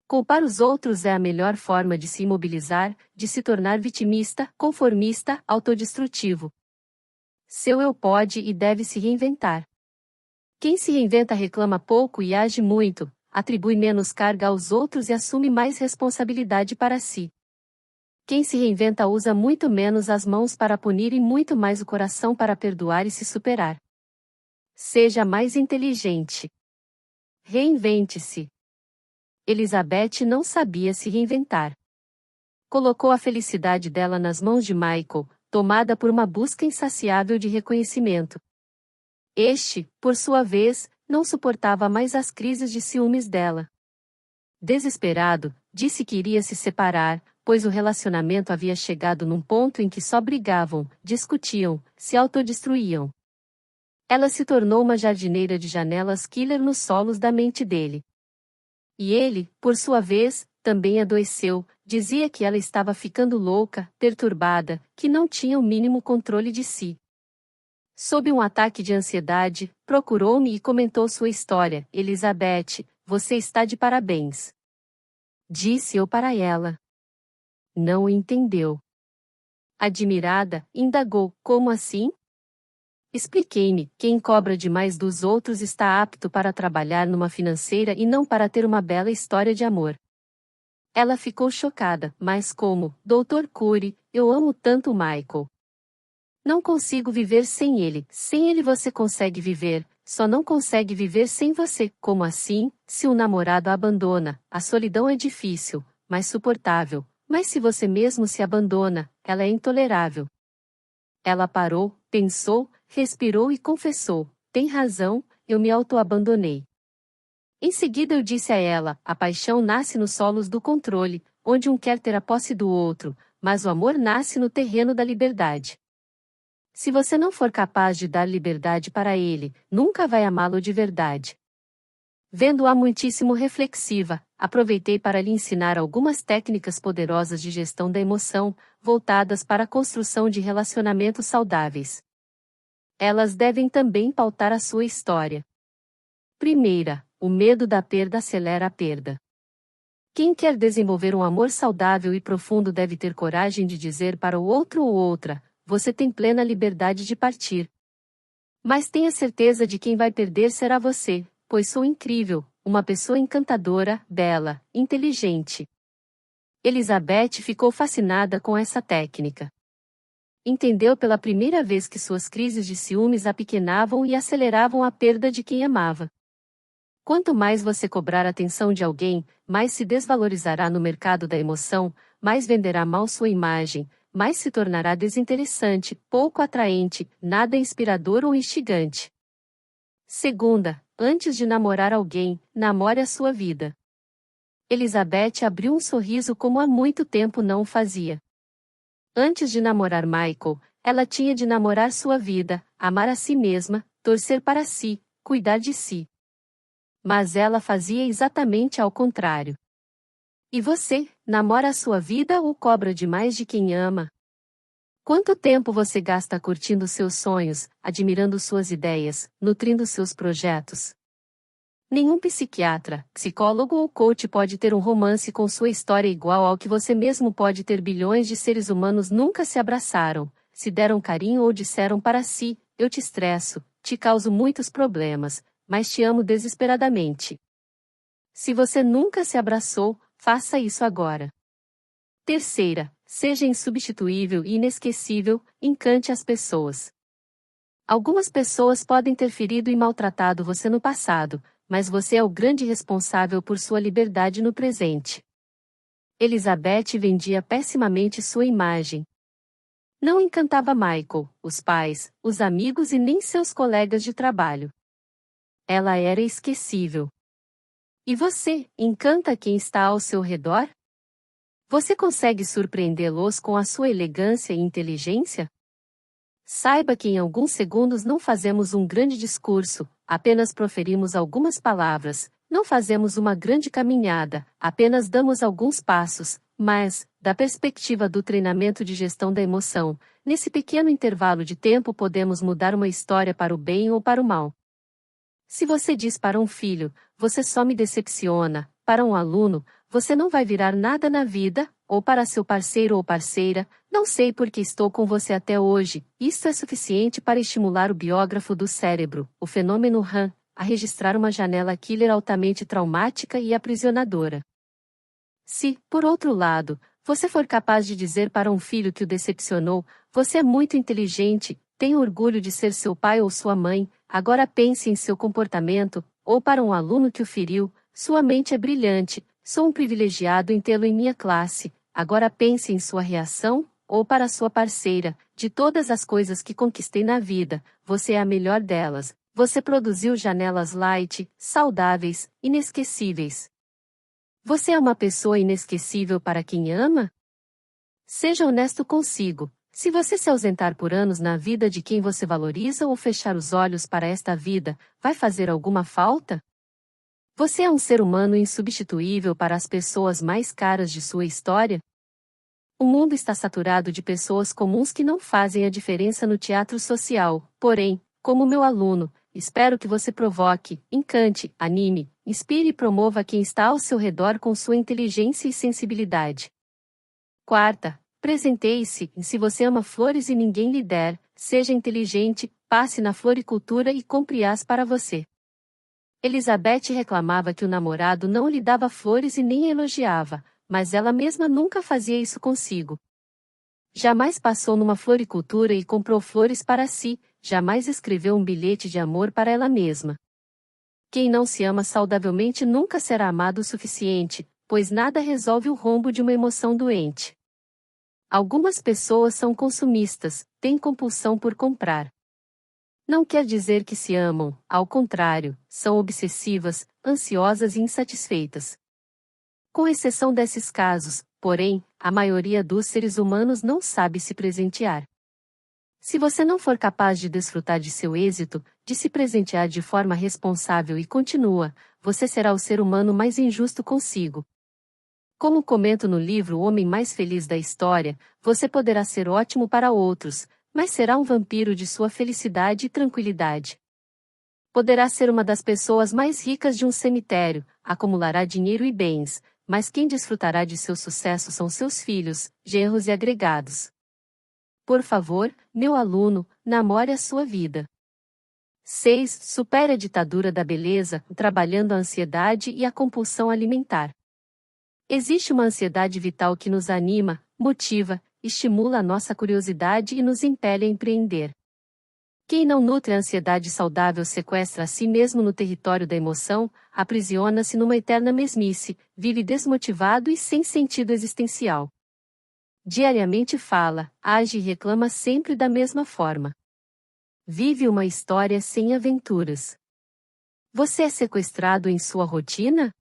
Culpar os outros é a melhor forma de se imobilizar, de se tornar vitimista, conformista, autodestrutivo. Seu eu pode e deve se reinventar. Quem se reinventa reclama pouco e age muito, atribui menos carga aos outros e assume mais responsabilidade para si. Quem se reinventa usa muito menos as mãos para punir e muito mais o coração para perdoar e se superar. Seja mais inteligente. Reinvente-se. Elizabeth não sabia se reinventar. Colocou a felicidade dela nas mãos de Michael, tomada por uma busca insaciável de reconhecimento. Este, por sua vez, não suportava mais as crises de ciúmes dela. Desesperado, disse que iria se separar, pois o relacionamento havia chegado num ponto em que só brigavam, discutiam, se autodestruíam. Ela se tornou uma jardineira de janelas killer nos solos da mente dele. E ele, por sua vez, também adoeceu, dizia que ela estava ficando louca, perturbada, que não tinha o mínimo controle de si. Sob um ataque de ansiedade, procurou-me e comentou sua história. Elizabeth, você está de parabéns. Disse eu para ela. Não o entendeu. Admirada, indagou, como assim? Expliquei-me, quem cobra demais dos outros está apto para trabalhar numa financeira e não para ter uma bela história de amor. Ela ficou chocada, mas como, Dr. Cury, eu amo tanto o Michael. Não consigo viver sem ele você consegue viver, só não consegue viver sem você. Como assim? Se o namorado a abandona, a solidão é difícil, mas suportável, mas se você mesmo se abandona, ela é intolerável. Ela parou, pensou, respirou e confessou, tem razão, eu me autoabandonei. Em seguida eu disse a ela, a paixão nasce nos solos do controle, onde um quer ter a posse do outro, mas o amor nasce no terreno da liberdade. Se você não for capaz de dar liberdade para ele, nunca vai amá-lo de verdade. Vendo-a muitíssimo reflexiva, aproveitei para lhe ensinar algumas técnicas poderosas de gestão da emoção, voltadas para a construção de relacionamentos saudáveis. Elas devem também pautar a sua história. Primeira, o medo da perda acelera a perda. Quem quer desenvolver um amor saudável e profundo deve ter coragem de dizer para o outro ou outra, você tem plena liberdade de partir. Mas tenha certeza de quem vai perder será você, pois sou incrível, uma pessoa encantadora, bela, inteligente. Elizabeth ficou fascinada com essa técnica. Entendeu pela primeira vez que suas crises de ciúmes apequenavam e aceleravam a perda de quem amava. Quanto mais você cobrar a atenção de alguém, mais se desvalorizará no mercado da emoção, mais venderá mal sua imagem, mais se tornará desinteressante, pouco atraente, nada inspirador ou instigante. Segunda, antes de namorar alguém, namore a sua vida. Elizabeth abriu um sorriso como há muito tempo não o fazia. Antes de namorar Michael, ela tinha de namorar sua vida, amar a si mesma, torcer para si, cuidar de si. Mas ela fazia exatamente ao contrário. E você, namora a sua vida ou cobra demais de quem ama? Quanto tempo você gasta curtindo seus sonhos, admirando suas ideias, nutrindo seus projetos? Nenhum psiquiatra, psicólogo ou coach pode ter um romance com sua história igual ao que você mesmo pode ter. Bilhões de seres humanos nunca se abraçaram, se deram carinho ou disseram para si, eu te estresso, te causo muitos problemas, mas te amo desesperadamente. Se você nunca se abraçou, faça isso agora. Terceira, seja insubstituível e inesquecível, encante as pessoas. Algumas pessoas podem ter ferido e maltratado você no passado, mas você é o grande responsável por sua liberdade no presente. Elizabeth vendia pessimamente sua imagem. Não encantava Michael, os pais, os amigos e nem seus colegas de trabalho. Ela era esquecível. E você, encanta quem está ao seu redor? Você consegue surpreendê-los com a sua elegância e inteligência? Saiba que em alguns segundos não fazemos um grande discurso, apenas proferimos algumas palavras, não fazemos uma grande caminhada, apenas damos alguns passos, mas, da perspectiva do treinamento de gestão da emoção, nesse pequeno intervalo de tempo podemos mudar uma história para o bem ou para o mal. Se você diz para um filho, você só me decepciona, para um aluno, você não vai virar nada na vida, ou para seu parceiro ou parceira, não sei por que estou com você até hoje, isto é suficiente para estimular o biógrafo do cérebro, o fenômeno RAM, a registrar uma janela killer altamente traumática e aprisionadora. Se, por outro lado, você for capaz de dizer para um filho que o decepcionou, você é muito inteligente, tem orgulho de ser seu pai ou sua mãe, agora pense em seu comportamento, ou para um aluno que o feriu, sua mente é brilhante, sou um privilegiado em tê-lo em minha classe, agora pense em sua reação, ou para sua parceira, de todas as coisas que conquistei na vida, você é a melhor delas, você produziu janelas light, saudáveis, inesquecíveis. Você é uma pessoa inesquecível para quem ama? Seja honesto consigo. Se você se ausentar por anos na vida de quem você valoriza ou fechar os olhos para esta vida, vai fazer alguma falta? Você é um ser humano insubstituível para as pessoas mais caras de sua história? O mundo está saturado de pessoas comuns que não fazem a diferença no teatro social, porém, como meu aluno, espero que você provoque, encante, anime, inspire e promova quem está ao seu redor com sua inteligência e sensibilidade. Quarta, presenteie-se, e se você ama flores e ninguém lhe der, seja inteligente, passe na floricultura e compre-as para você. Elizabeth reclamava que o namorado não lhe dava flores e nem a elogiava, mas ela mesma nunca fazia isso consigo. Jamais passou numa floricultura e comprou flores para si, jamais escreveu um bilhete de amor para ela mesma. Quem não se ama saudavelmente nunca será amado o suficiente, pois nada resolve o rombo de uma emoção doente. Algumas pessoas são consumistas, têm compulsão por comprar. Não quer dizer que se amam, ao contrário, são obsessivas, ansiosas e insatisfeitas. Com exceção desses casos, porém, a maioria dos seres humanos não sabe se presentear. Se você não for capaz de desfrutar de seu êxito, de se presentear de forma responsável e contínua, você será o ser humano mais injusto consigo. Como comento no livro O Homem Mais Feliz da História, você poderá ser ótimo para outros, mas será um vampiro de sua felicidade e tranquilidade. Poderá ser uma das pessoas mais ricas de um cemitério, acumulará dinheiro e bens, mas quem desfrutará de seu sucesso são seus filhos, genros e agregados. Por favor, meu aluno, namore a sua vida. 6. Supere a ditadura da beleza, trabalhando a ansiedade e a compulsão alimentar. Existe uma ansiedade vital que nos anima, motiva, estimula a nossa curiosidade e nos impele a empreender. Quem não nutre a ansiedade saudável sequestra a si mesmo no território da emoção, aprisiona-se numa eterna mesmice, vive desmotivado e sem sentido existencial. Diariamente fala, age e reclama sempre da mesma forma. Vive uma história sem aventuras. Você é sequestrado em sua rotina?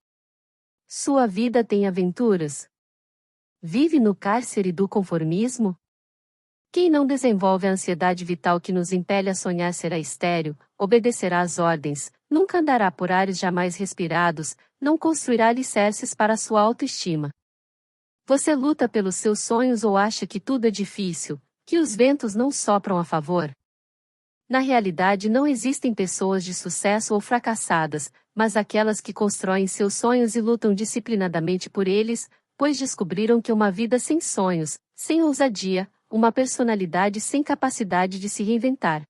Sua vida tem aventuras? Vive no cárcere do conformismo? Quem não desenvolve a ansiedade vital que nos impele a sonhar será estéril, obedecerá às ordens, nunca andará por ares jamais respirados, não construirá alicerces para sua autoestima. Você luta pelos seus sonhos ou acha que tudo é difícil, que os ventos não sopram a favor? Na realidade não existem pessoas de sucesso ou fracassadas, mas aquelas que constroem seus sonhos e lutam disciplinadamente por eles, pois descobriram que uma vida sem sonhos, sem ousadia, uma personalidade sem capacidade de se reinventar.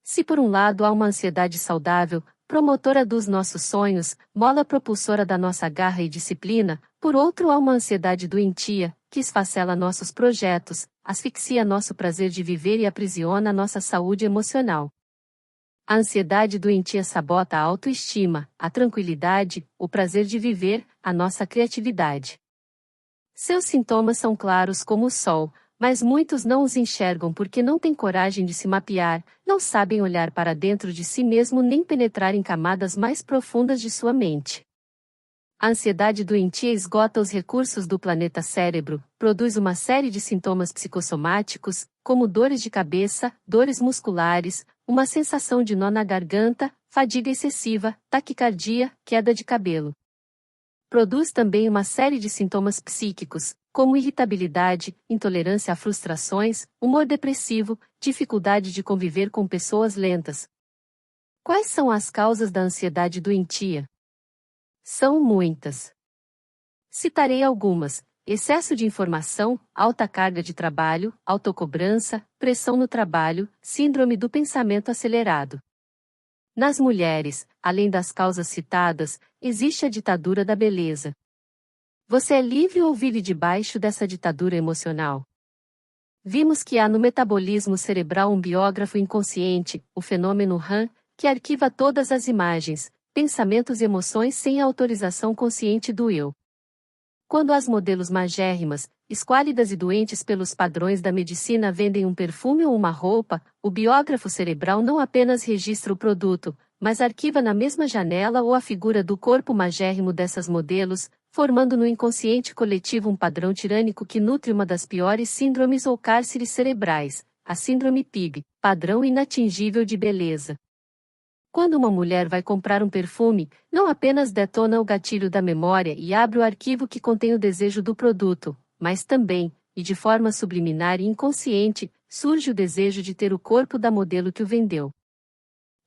Se por um lado há uma ansiedade saudável, promotora dos nossos sonhos, mola propulsora da nossa garra e disciplina, por outro há uma ansiedade doentia, que esfacela nossos projetos, asfixia nosso prazer de viver e aprisiona nossa saúde emocional. A ansiedade doentia sabota a autoestima, a tranquilidade, o prazer de viver, a nossa criatividade. Seus sintomas são claros como o sol, mas muitos não os enxergam porque não têm coragem de se mapear, não sabem olhar para dentro de si mesmo nem penetrar em camadas mais profundas de sua mente. A ansiedade doentia esgota os recursos do planeta cérebro, produz uma série de sintomas psicossomáticos, como dores de cabeça, dores musculares, uma sensação de nó na garganta, fadiga excessiva, taquicardia, queda de cabelo. Produz também uma série de sintomas psíquicos, como irritabilidade, intolerância a frustrações, humor depressivo, dificuldade de conviver com pessoas lentas. Quais são as causas da ansiedade doentia? São muitas. Citarei algumas: excesso de informação, alta carga de trabalho, autocobrança, pressão no trabalho, síndrome do pensamento acelerado. Nas mulheres, além das causas citadas, existe a ditadura da beleza. Você é livre ou vive debaixo dessa ditadura emocional? Vimos que há no metabolismo cerebral um biógrafo inconsciente, o fenômeno RAM, que arquiva todas as imagens, pensamentos e emoções sem a autorização consciente do eu. Quando as modelos magérrimas, esquálidas e doentes pelos padrões da medicina vendem um perfume ou uma roupa, o biógrafo cerebral não apenas registra o produto, mas arquiva na mesma janela ou a figura do corpo magérrimo dessas modelos, formando no inconsciente coletivo um padrão tirânico que nutre uma das piores síndromes ou cárceres cerebrais, a síndrome PIB, padrão inatingível de beleza. Quando uma mulher vai comprar um perfume, não apenas detona o gatilho da memória e abre o arquivo que contém o desejo do produto, mas também, e de forma subliminar e inconsciente, surge o desejo de ter o corpo da modelo que o vendeu.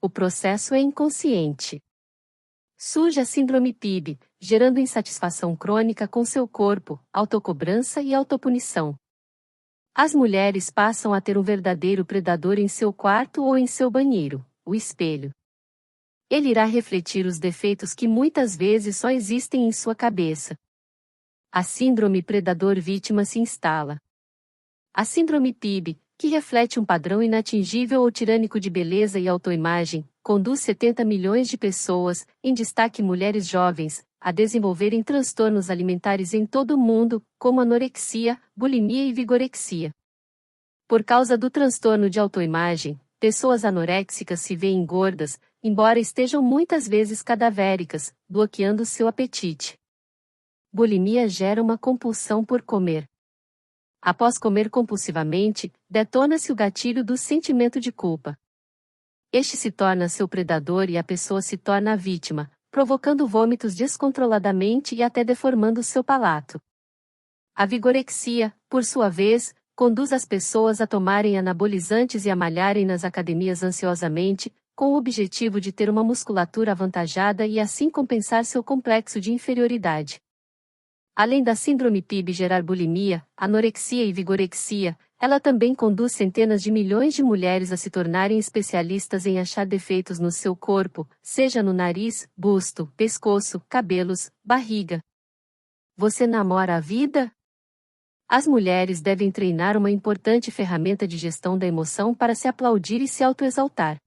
O processo é inconsciente. Surge a síndrome PIB, gerando insatisfação crônica com seu corpo, autocobrança e autopunição. As mulheres passam a ter um verdadeiro predador em seu quarto ou em seu banheiro, o espelho. Ele irá refletir os defeitos que muitas vezes só existem em sua cabeça. A síndrome predador-vítima se instala. A síndrome PIB, que reflete um padrão inatingível ou tirânico de beleza e autoimagem, conduz 70 milhões de pessoas, em destaque mulheres jovens, a desenvolverem transtornos alimentares em todo o mundo, como anorexia, bulimia e vigorexia. Por causa do transtorno de autoimagem, pessoas anoréxicas se veem gordas, embora estejam muitas vezes cadavéricas, bloqueando seu apetite. Bulimia gera uma compulsão por comer. Após comer compulsivamente, detona-se o gatilho do sentimento de culpa. Este se torna seu predador e a pessoa se torna a vítima, provocando vômitos descontroladamente e até deformando seu palato. A vigorexia, por sua vez, conduz as pessoas a tomarem anabolizantes e a malharem nas academias ansiosamente, com o objetivo de ter uma musculatura avantajada e assim compensar seu complexo de inferioridade. Além da síndrome PIB gerar bulimia, anorexia e vigorexia, ela também conduz centenas de milhões de mulheres a se tornarem especialistas em achar defeitos no seu corpo, seja no nariz, busto, pescoço, cabelos, barriga. Você namora a vida? As mulheres devem treinar uma importante ferramenta de gestão da emoção para se aplaudir e se autoexaltar.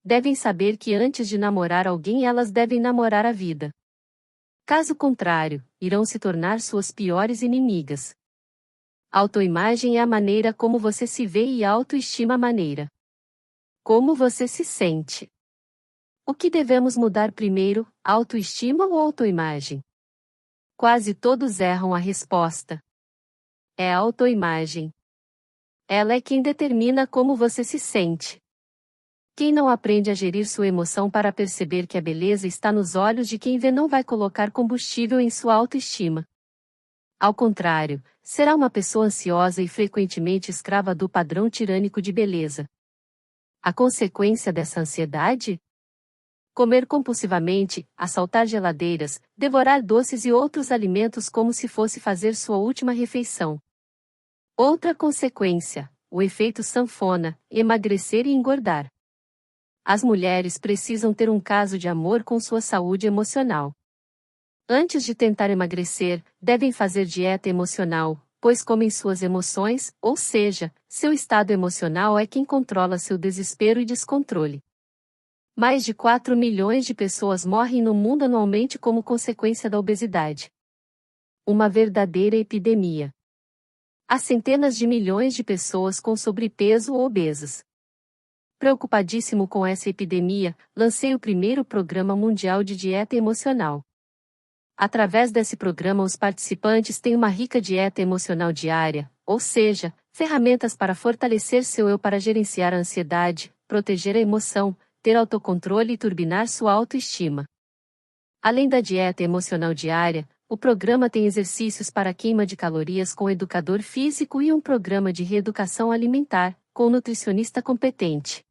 Devem saber que antes de namorar alguém elas devem namorar a vida. Caso contrário, irão se tornar suas piores inimigas. Autoimagem é a maneira como você se vê e autoestima a maneira como você se sente. O que devemos mudar primeiro, autoestima ou autoimagem? Quase todos erram a resposta. É a autoimagem. Ela é quem determina como você se sente. Quem não aprende a gerir sua emoção para perceber que a beleza está nos olhos de quem vê não vai colocar combustível em sua autoestima. Ao contrário, será uma pessoa ansiosa e frequentemente escrava do padrão tirânico de beleza. A consequência dessa ansiedade? Comer compulsivamente, assaltar geladeiras, devorar doces e outros alimentos como se fosse fazer sua última refeição. Outra consequência, o efeito sanfona, emagrecer e engordar. As mulheres precisam ter um caso de amor com sua saúde emocional. Antes de tentar emagrecer, devem fazer dieta emocional, pois comem suas emoções, ou seja, seu estado emocional é quem controla seu desespero e descontrole. Mais de 4 milhões de pessoas morrem no mundo anualmente como consequência da obesidade. Uma verdadeira epidemia. Há centenas de milhões de pessoas com sobrepeso ou obesas. Preocupadíssimo com essa epidemia, lancei o primeiro Programa Mundial de Dieta Emocional. Através desse programa, os participantes têm uma rica dieta emocional diária, ou seja, ferramentas para fortalecer seu eu para gerenciar a ansiedade, proteger a emoção, ter autocontrole e turbinar sua autoestima. Além da dieta emocional diária, o programa tem exercícios para queima de calorias com educador físico e um programa de reeducação alimentar, com nutricionista competente.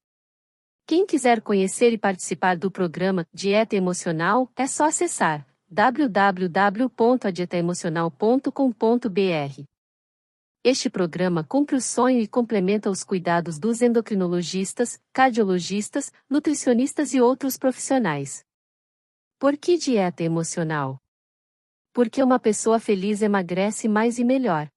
Quem quiser conhecer e participar do programa Dieta Emocional, é só acessar www.adietaemocional.com.br. Este programa cumpre o sonho e complementa os cuidados dos endocrinologistas, cardiologistas, nutricionistas e outros profissionais. Por que dieta emocional? Porque uma pessoa feliz emagrece mais e melhor.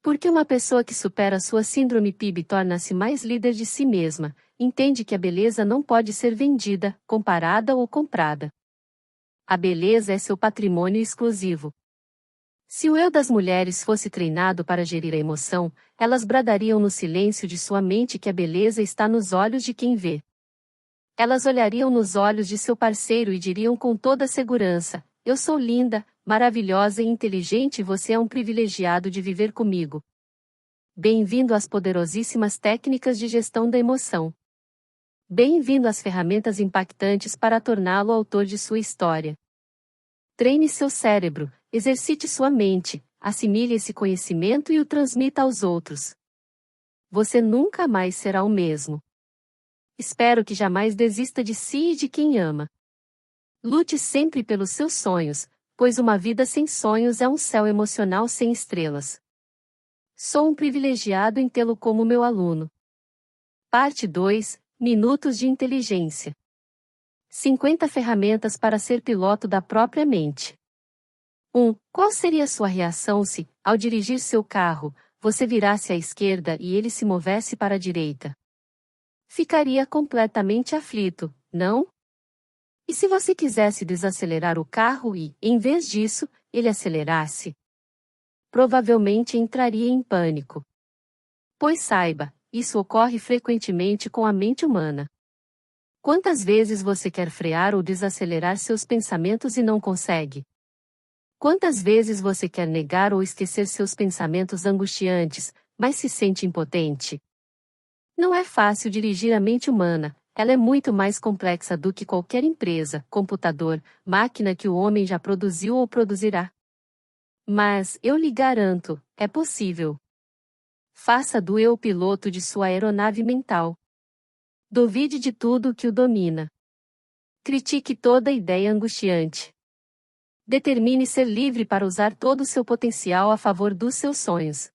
Porque uma pessoa que supera sua síndrome PIB torna-se mais líder de si mesma, entende que a beleza não pode ser vendida, comparada ou comprada. A beleza é seu patrimônio exclusivo. Se o eu das mulheres fosse treinado para gerir a emoção, elas bradariam no silêncio de sua mente que a beleza está nos olhos de quem vê. Elas olhariam nos olhos de seu parceiro e diriam com toda segurança: eu sou linda, maravilhosa e inteligente e você é um privilegiado de viver comigo. Bem-vindo às poderosíssimas técnicas de gestão da emoção. Bem-vindo às ferramentas impactantes para torná-lo autor de sua história. Treine seu cérebro, exercite sua mente, assimile esse conhecimento e o transmita aos outros. Você nunca mais será o mesmo. Espero que jamais desista de si e de quem ama. Lute sempre pelos seus sonhos, pois uma vida sem sonhos é um céu emocional sem estrelas. Sou um privilegiado em tê-lo como meu aluno. Parte 2. Minutos de inteligência. 50 ferramentas para ser piloto da própria mente. 1. Qual seria sua reação se, ao dirigir seu carro, você virasse à esquerda e ele se movesse para a direita? Ficaria completamente aflito, não? E se você quisesse desacelerar o carro e, em vez disso, ele acelerasse? Provavelmente entraria em pânico. Pois saiba, isso ocorre frequentemente com a mente humana. Quantas vezes você quer frear ou desacelerar seus pensamentos e não consegue? Quantas vezes você quer negar ou esquecer seus pensamentos angustiantes, mas se sente impotente? Não é fácil dirigir a mente humana, ela é muito mais complexa do que qualquer empresa, computador, máquina que o homem já produziu ou produzirá. Mas, eu lhe garanto, é possível. Faça do eu o piloto de sua aeronave mental. Duvide de tudo que o domina. Critique toda ideia angustiante. Determine ser livre para usar todo o seu potencial a favor dos seus sonhos.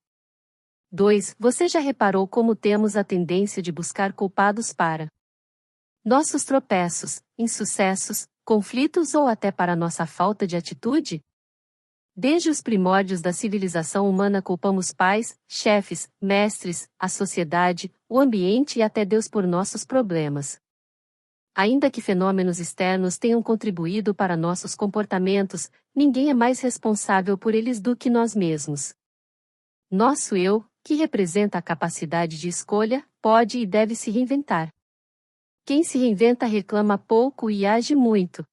2. Você já reparou como temos a tendência de buscar culpados para nossos tropeços, insucessos, conflitos ou até para nossa falta de atitude? Desde os primórdios da civilização humana culpamos pais, chefes, mestres, a sociedade, o ambiente e até Deus por nossos problemas. Ainda que fenômenos externos tenham contribuído para nossos comportamentos, ninguém é mais responsável por eles do que nós mesmos. Nosso eu, que representa a capacidade de escolha, pode e deve se reinventar. Quem se reinventa reclama pouco e age muito.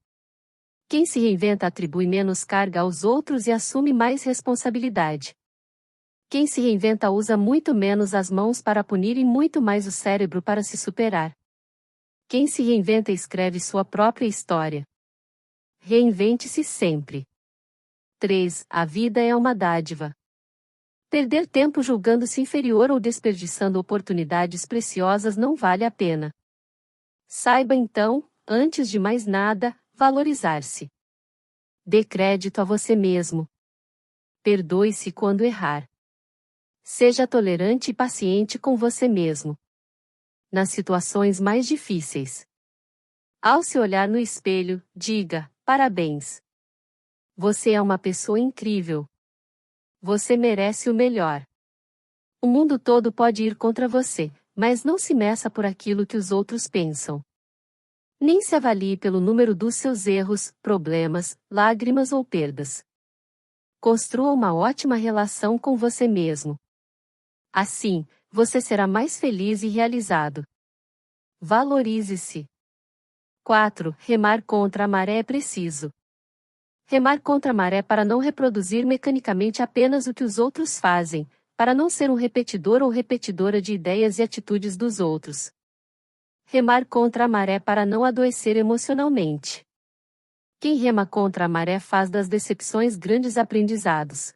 Quem se reinventa atribui menos carga aos outros e assume mais responsabilidade. Quem se reinventa usa muito menos as mãos para punir e muito mais o cérebro para se superar. Quem se reinventa escreve sua própria história. Reinvente-se sempre. 3. A vida é uma dádiva. Perder tempo julgando-se inferior ou desperdiçando oportunidades preciosas não vale a pena. Saiba então, antes de mais nada, valorizar-se. Dê crédito a você mesmo. Perdoe-se quando errar. Seja tolerante e paciente com você mesmo. Nas situações mais difíceis. Ao se olhar no espelho, diga: parabéns. Você é uma pessoa incrível. Você merece o melhor. O mundo todo pode ir contra você, mas não se meça por aquilo que os outros pensam. Nem se avalie pelo número dos seus erros, problemas, lágrimas ou perdas. Construa uma ótima relação com você mesmo. Assim, você será mais feliz e realizado. Valorize-se. 4. Remar contra a maré é preciso. Remar contra a maré para não reproduzir mecanicamente apenas o que os outros fazem, para não ser um repetidor ou repetidora de ideias e atitudes dos outros. Remar contra a maré para não adoecer emocionalmente. Quem rema contra a maré faz das decepções grandes aprendizados.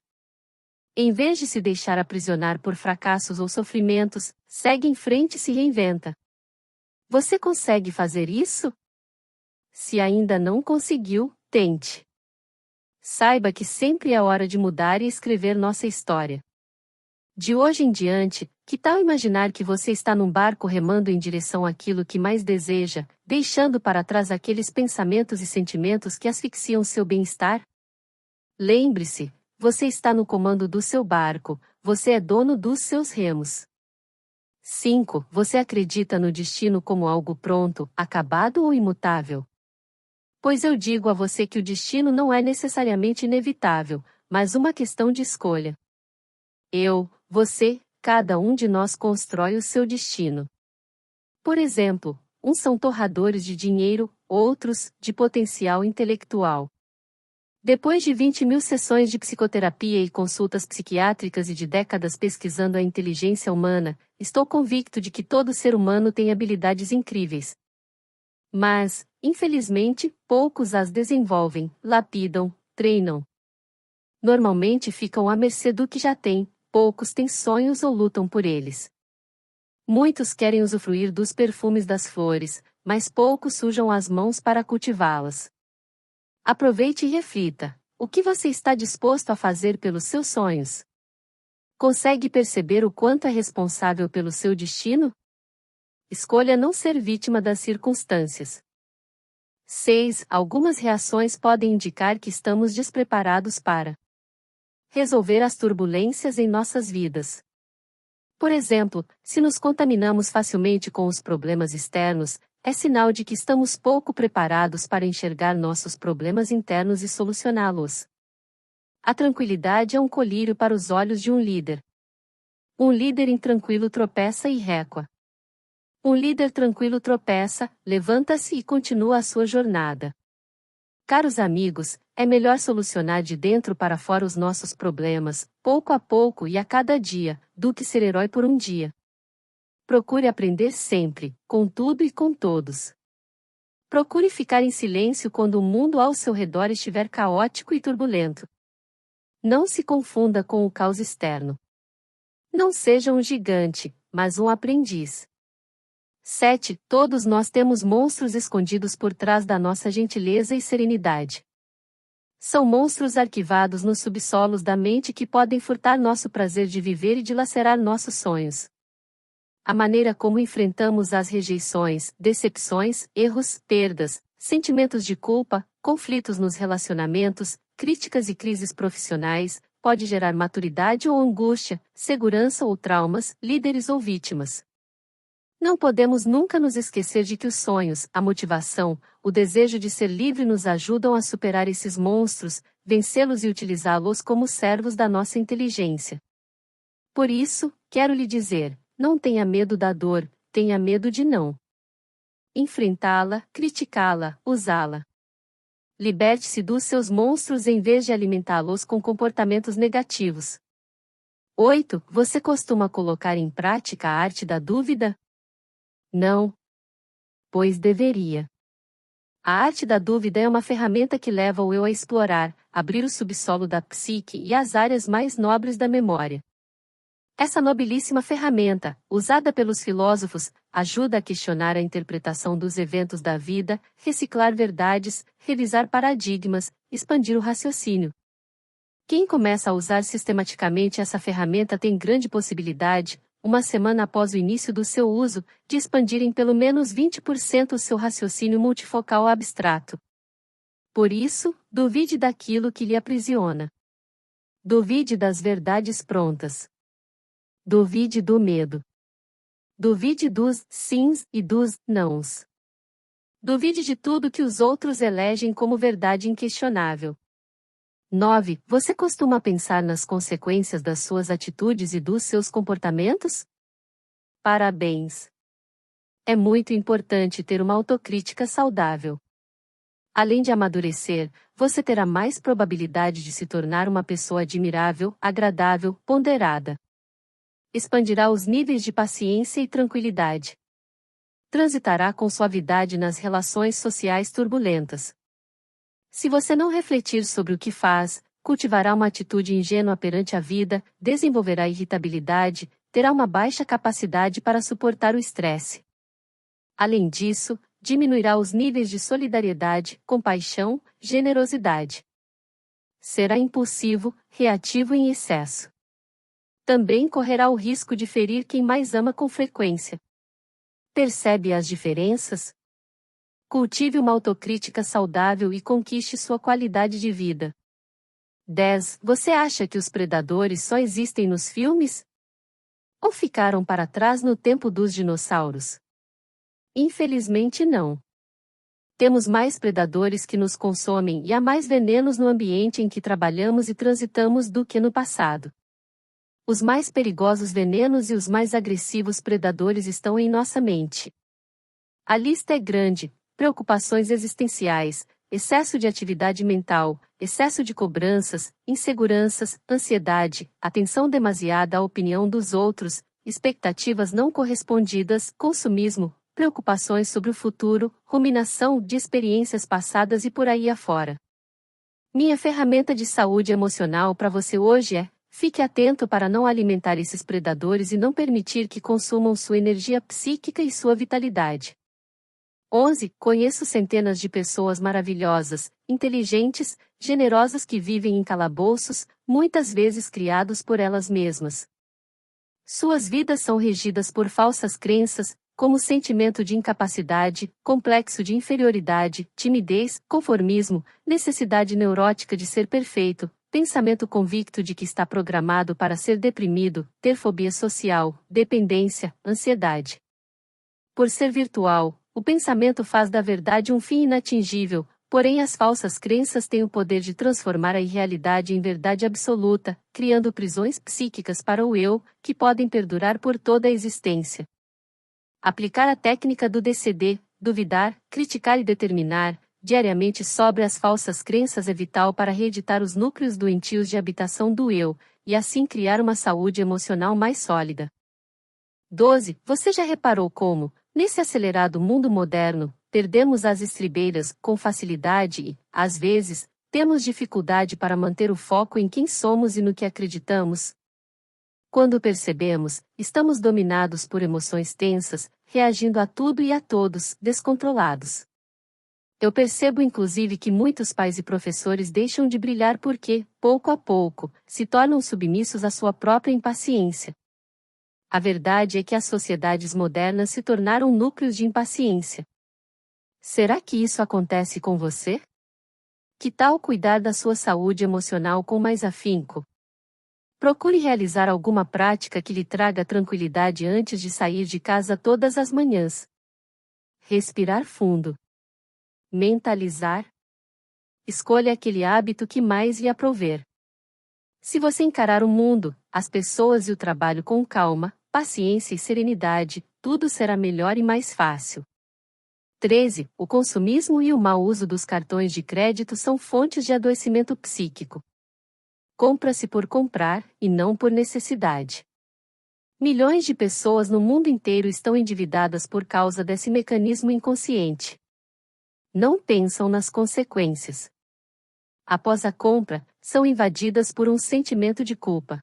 Em vez de se deixar aprisionar por fracassos ou sofrimentos, segue em frente e se reinventa. Você consegue fazer isso? Se ainda não conseguiu, tente. Saiba que sempre é hora de mudar e escrever nossa história. De hoje em diante, que tal imaginar que você está num barco remando em direção àquilo que mais deseja, deixando para trás aqueles pensamentos e sentimentos que asfixiam seu bem-estar? Lembre-se, você está no comando do seu barco, você é dono dos seus remos. 5. Você acredita no destino como algo pronto, acabado ou imutável? Pois eu digo a você que o destino não é necessariamente inevitável, mas uma questão de escolha. Você, cada um de nós constrói o seu destino. Por exemplo, uns são torradores de dinheiro, outros, de potencial intelectual. Depois de 20.000 sessões de psicoterapia e consultas psiquiátricas e de décadas pesquisando a inteligência humana, estou convicto de que todo ser humano tem habilidades incríveis. Mas, infelizmente, poucos as desenvolvem, lapidam, treinam. Normalmente ficam à mercê do que já têm, poucos têm sonhos ou lutam por eles. Muitos querem usufruir dos perfumes das flores, mas poucos sujam as mãos para cultivá-las. Aproveite e reflita: o que você está disposto a fazer pelos seus sonhos? Consegue perceber o quanto é responsável pelo seu destino? Escolha não ser vítima das circunstâncias. 6. Algumas reações podem indicar que estamos despreparados para resolver as turbulências em nossas vidas. Por exemplo, se nos contaminamos facilmente com os problemas externos, é sinal de que estamos pouco preparados para enxergar nossos problemas internos e solucioná-los. A tranquilidade é um colírio para os olhos de um líder. Um líder intranquilo tropeça e recua. Um líder tranquilo tropeça, levanta-se e continua a sua jornada. Caros amigos, é melhor solucionar de dentro para fora os nossos problemas, pouco a pouco e a cada dia, do que ser herói por um dia. Procure aprender sempre, com tudo e com todos. Procure ficar em silêncio quando o mundo ao seu redor estiver caótico e turbulento. Não se confunda com o caos externo. Não seja um gigante, mas um aprendiz. 7. Todos nós temos monstros escondidos por trás da nossa gentileza e serenidade. São monstros arquivados nos subsolos da mente que podem furtar nosso prazer de viver e dilacerar nossos sonhos. A maneira como enfrentamos as rejeições, decepções, erros, perdas, sentimentos de culpa, conflitos nos relacionamentos, críticas e crises profissionais, pode gerar maturidade ou angústia, segurança ou traumas, líderes ou vítimas. Não podemos nunca nos esquecer de que os sonhos, a motivação, o desejo de ser livre nos ajudam a superar esses monstros, vencê-los e utilizá-los como servos da nossa inteligência. Por isso, quero lhe dizer, não tenha medo da dor, tenha medo de não enfrentá-la, criticá-la, usá-la. Liberte-se dos seus monstros em vez de alimentá-los com comportamentos negativos. 8. Você costuma colocar em prática a arte da dúvida? Não. Pois deveria. A arte da dúvida é uma ferramenta que leva o eu a explorar, abrir o subsolo da psique e as áreas mais nobres da memória. Essa nobilíssima ferramenta, usada pelos filósofos, ajuda a questionar a interpretação dos eventos da vida, reciclar verdades, revisar paradigmas, expandir o raciocínio. Quem começa a usar sistematicamente essa ferramenta tem grande possibilidade, uma semana após o início do seu uso, de expandir em pelo menos 20% o seu raciocínio multifocal abstrato. Por isso, duvide daquilo que lhe aprisiona. Duvide das verdades prontas. Duvide do medo. Duvide dos sims e dos nãos. Duvide de tudo que os outros elegem como verdade inquestionável. 9. Você costuma pensar nas consequências das suas atitudes e dos seus comportamentos? Parabéns! É muito importante ter uma autocrítica saudável. Além de amadurecer, você terá mais probabilidade de se tornar uma pessoa admirável, agradável, ponderada. Expandirá os níveis de paciência e tranquilidade. Transitará com suavidade nas relações sociais turbulentas. Se você não refletir sobre o que faz, cultivará uma atitude ingênua perante a vida, desenvolverá irritabilidade, terá uma baixa capacidade para suportar o estresse. Além disso, diminuirá os níveis de solidariedade, compaixão, generosidade. Será impulsivo, reativo em excesso. Também correrá o risco de ferir quem mais ama com frequência. Percebe as diferenças? Cultive uma autocrítica saudável e conquiste sua qualidade de vida. 10. Você acha que os predadores só existem nos filmes? Ou ficaram para trás no tempo dos dinossauros? Infelizmente não. Temos mais predadores que nos consomem e há mais venenos no ambiente em que trabalhamos e transitamos do que no passado. Os mais perigosos venenos e os mais agressivos predadores estão em nossa mente. A lista é grande: preocupações existenciais, excesso de atividade mental, excesso de cobranças, inseguranças, ansiedade, atenção demasiada à opinião dos outros, expectativas não correspondidas, consumismo, preocupações sobre o futuro, ruminação de experiências passadas e por aí afora. Minha ferramenta de saúde emocional para você hoje é: fique atento para não alimentar esses predadores e não permitir que consumam sua energia psíquica e sua vitalidade. 11. Conheço centenas de pessoas maravilhosas, inteligentes, generosas que vivem em calabouços, muitas vezes criados por elas mesmas. Suas vidas são regidas por falsas crenças, como sentimento de incapacidade, complexo de inferioridade, timidez, conformismo, necessidade neurótica de ser perfeito, pensamento convicto de que está programado para ser deprimido, ter fobia social, dependência, ansiedade. Por ser virtual, o pensamento faz da verdade um fim inatingível, porém as falsas crenças têm o poder de transformar a irrealidade em verdade absoluta, criando prisões psíquicas para o eu, que podem perdurar por toda a existência. Aplicar a técnica do DCD, duvidar, criticar e determinar, diariamente sobre as falsas crenças é vital para reeditar os núcleos doentios de habitação do eu, e assim criar uma saúde emocional mais sólida. 12. Você já reparou como, nesse acelerado mundo moderno, perdemos as estribeiras com facilidade e, às vezes, temos dificuldade para manter o foco em quem somos e no que acreditamos? Quando percebemos, estamos dominados por emoções tensas, reagindo a tudo e a todos, descontrolados. Eu percebo inclusive que muitos pais e professores deixam de brilhar porque, pouco a pouco, se tornam submissos à sua própria impaciência. A verdade é que as sociedades modernas se tornaram núcleos de impaciência. Será que isso acontece com você? Que tal cuidar da sua saúde emocional com mais afinco? Procure realizar alguma prática que lhe traga tranquilidade antes de sair de casa todas as manhãs. Respirar fundo. Mentalizar. Escolha aquele hábito que mais lhe aprouver. Se você encarar o mundo, as pessoas e o trabalho com calma, paciência e serenidade, tudo será melhor e mais fácil. 13. O consumismo e o mau uso dos cartões de crédito são fontes de adoecimento psíquico. Compra-se por comprar, e não por necessidade. Milhões de pessoas no mundo inteiro estão endividadas por causa desse mecanismo inconsciente. Não pensam nas consequências. Após a compra, são invadidas por um sentimento de culpa.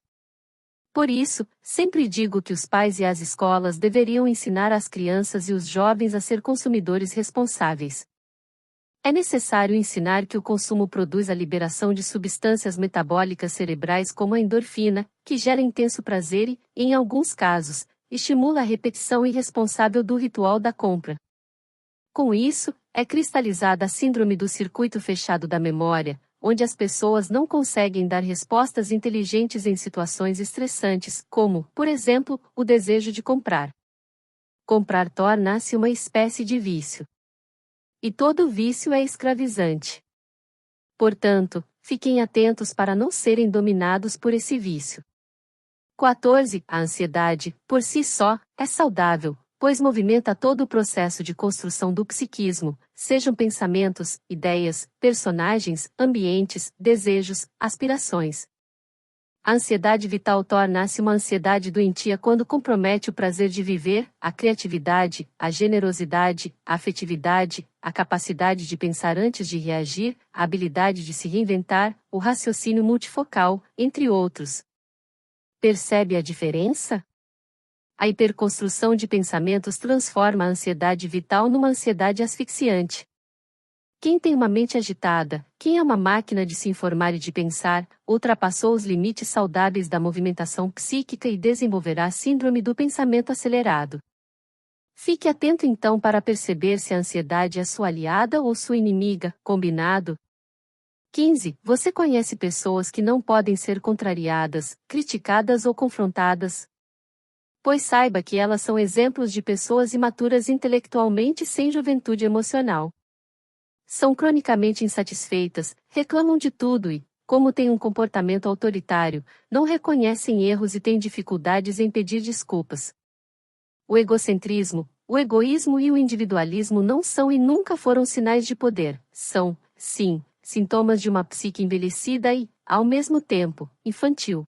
Por isso, sempre digo que os pais e as escolas deveriam ensinar as crianças e os jovens a ser consumidores responsáveis. É necessário ensinar que o consumo produz a liberação de substâncias metabólicas cerebrais como a endorfina, que gera intenso prazer e, em alguns casos, estimula a repetição irresponsável do ritual da compra. Com isso, é cristalizada a síndrome do circuito fechado da memória, onde as pessoas não conseguem dar respostas inteligentes em situações estressantes, como, por exemplo, o desejo de comprar. Comprar torna-se uma espécie de vício. E todo vício é escravizante. Portanto, fiquem atentos para não serem dominados por esse vício. 14. A ansiedade, por si só, é saudável, pois movimenta todo o processo de construção do psiquismo, sejam pensamentos, ideias, personagens, ambientes, desejos, aspirações. A ansiedade vital torna-se uma ansiedade doentia quando compromete o prazer de viver, a criatividade, a generosidade, a afetividade, a capacidade de pensar antes de reagir, a habilidade de se reinventar, o raciocínio multifocal, entre outros. Percebe a diferença? A hiperconstrução de pensamentos transforma a ansiedade vital numa ansiedade asfixiante. Quem tem uma mente agitada, quem é uma máquina de se informar e de pensar, ultrapassou os limites saudáveis da movimentação psíquica e desenvolverá a síndrome do pensamento acelerado. Fique atento então para perceber se a ansiedade é sua aliada ou sua inimiga, combinado? 15. Você conhece pessoas que não podem ser contrariadas, criticadas ou confrontadas? Pois saiba que elas são exemplos de pessoas imaturas intelectualmente sem juventude emocional. São cronicamente insatisfeitas, reclamam de tudo e, como têm um comportamento autoritário, não reconhecem erros e têm dificuldades em pedir desculpas. O egocentrismo, o egoísmo e o individualismo não são e nunca foram sinais de poder, são, sim, sintomas de uma psique envelhecida e, ao mesmo tempo, infantil.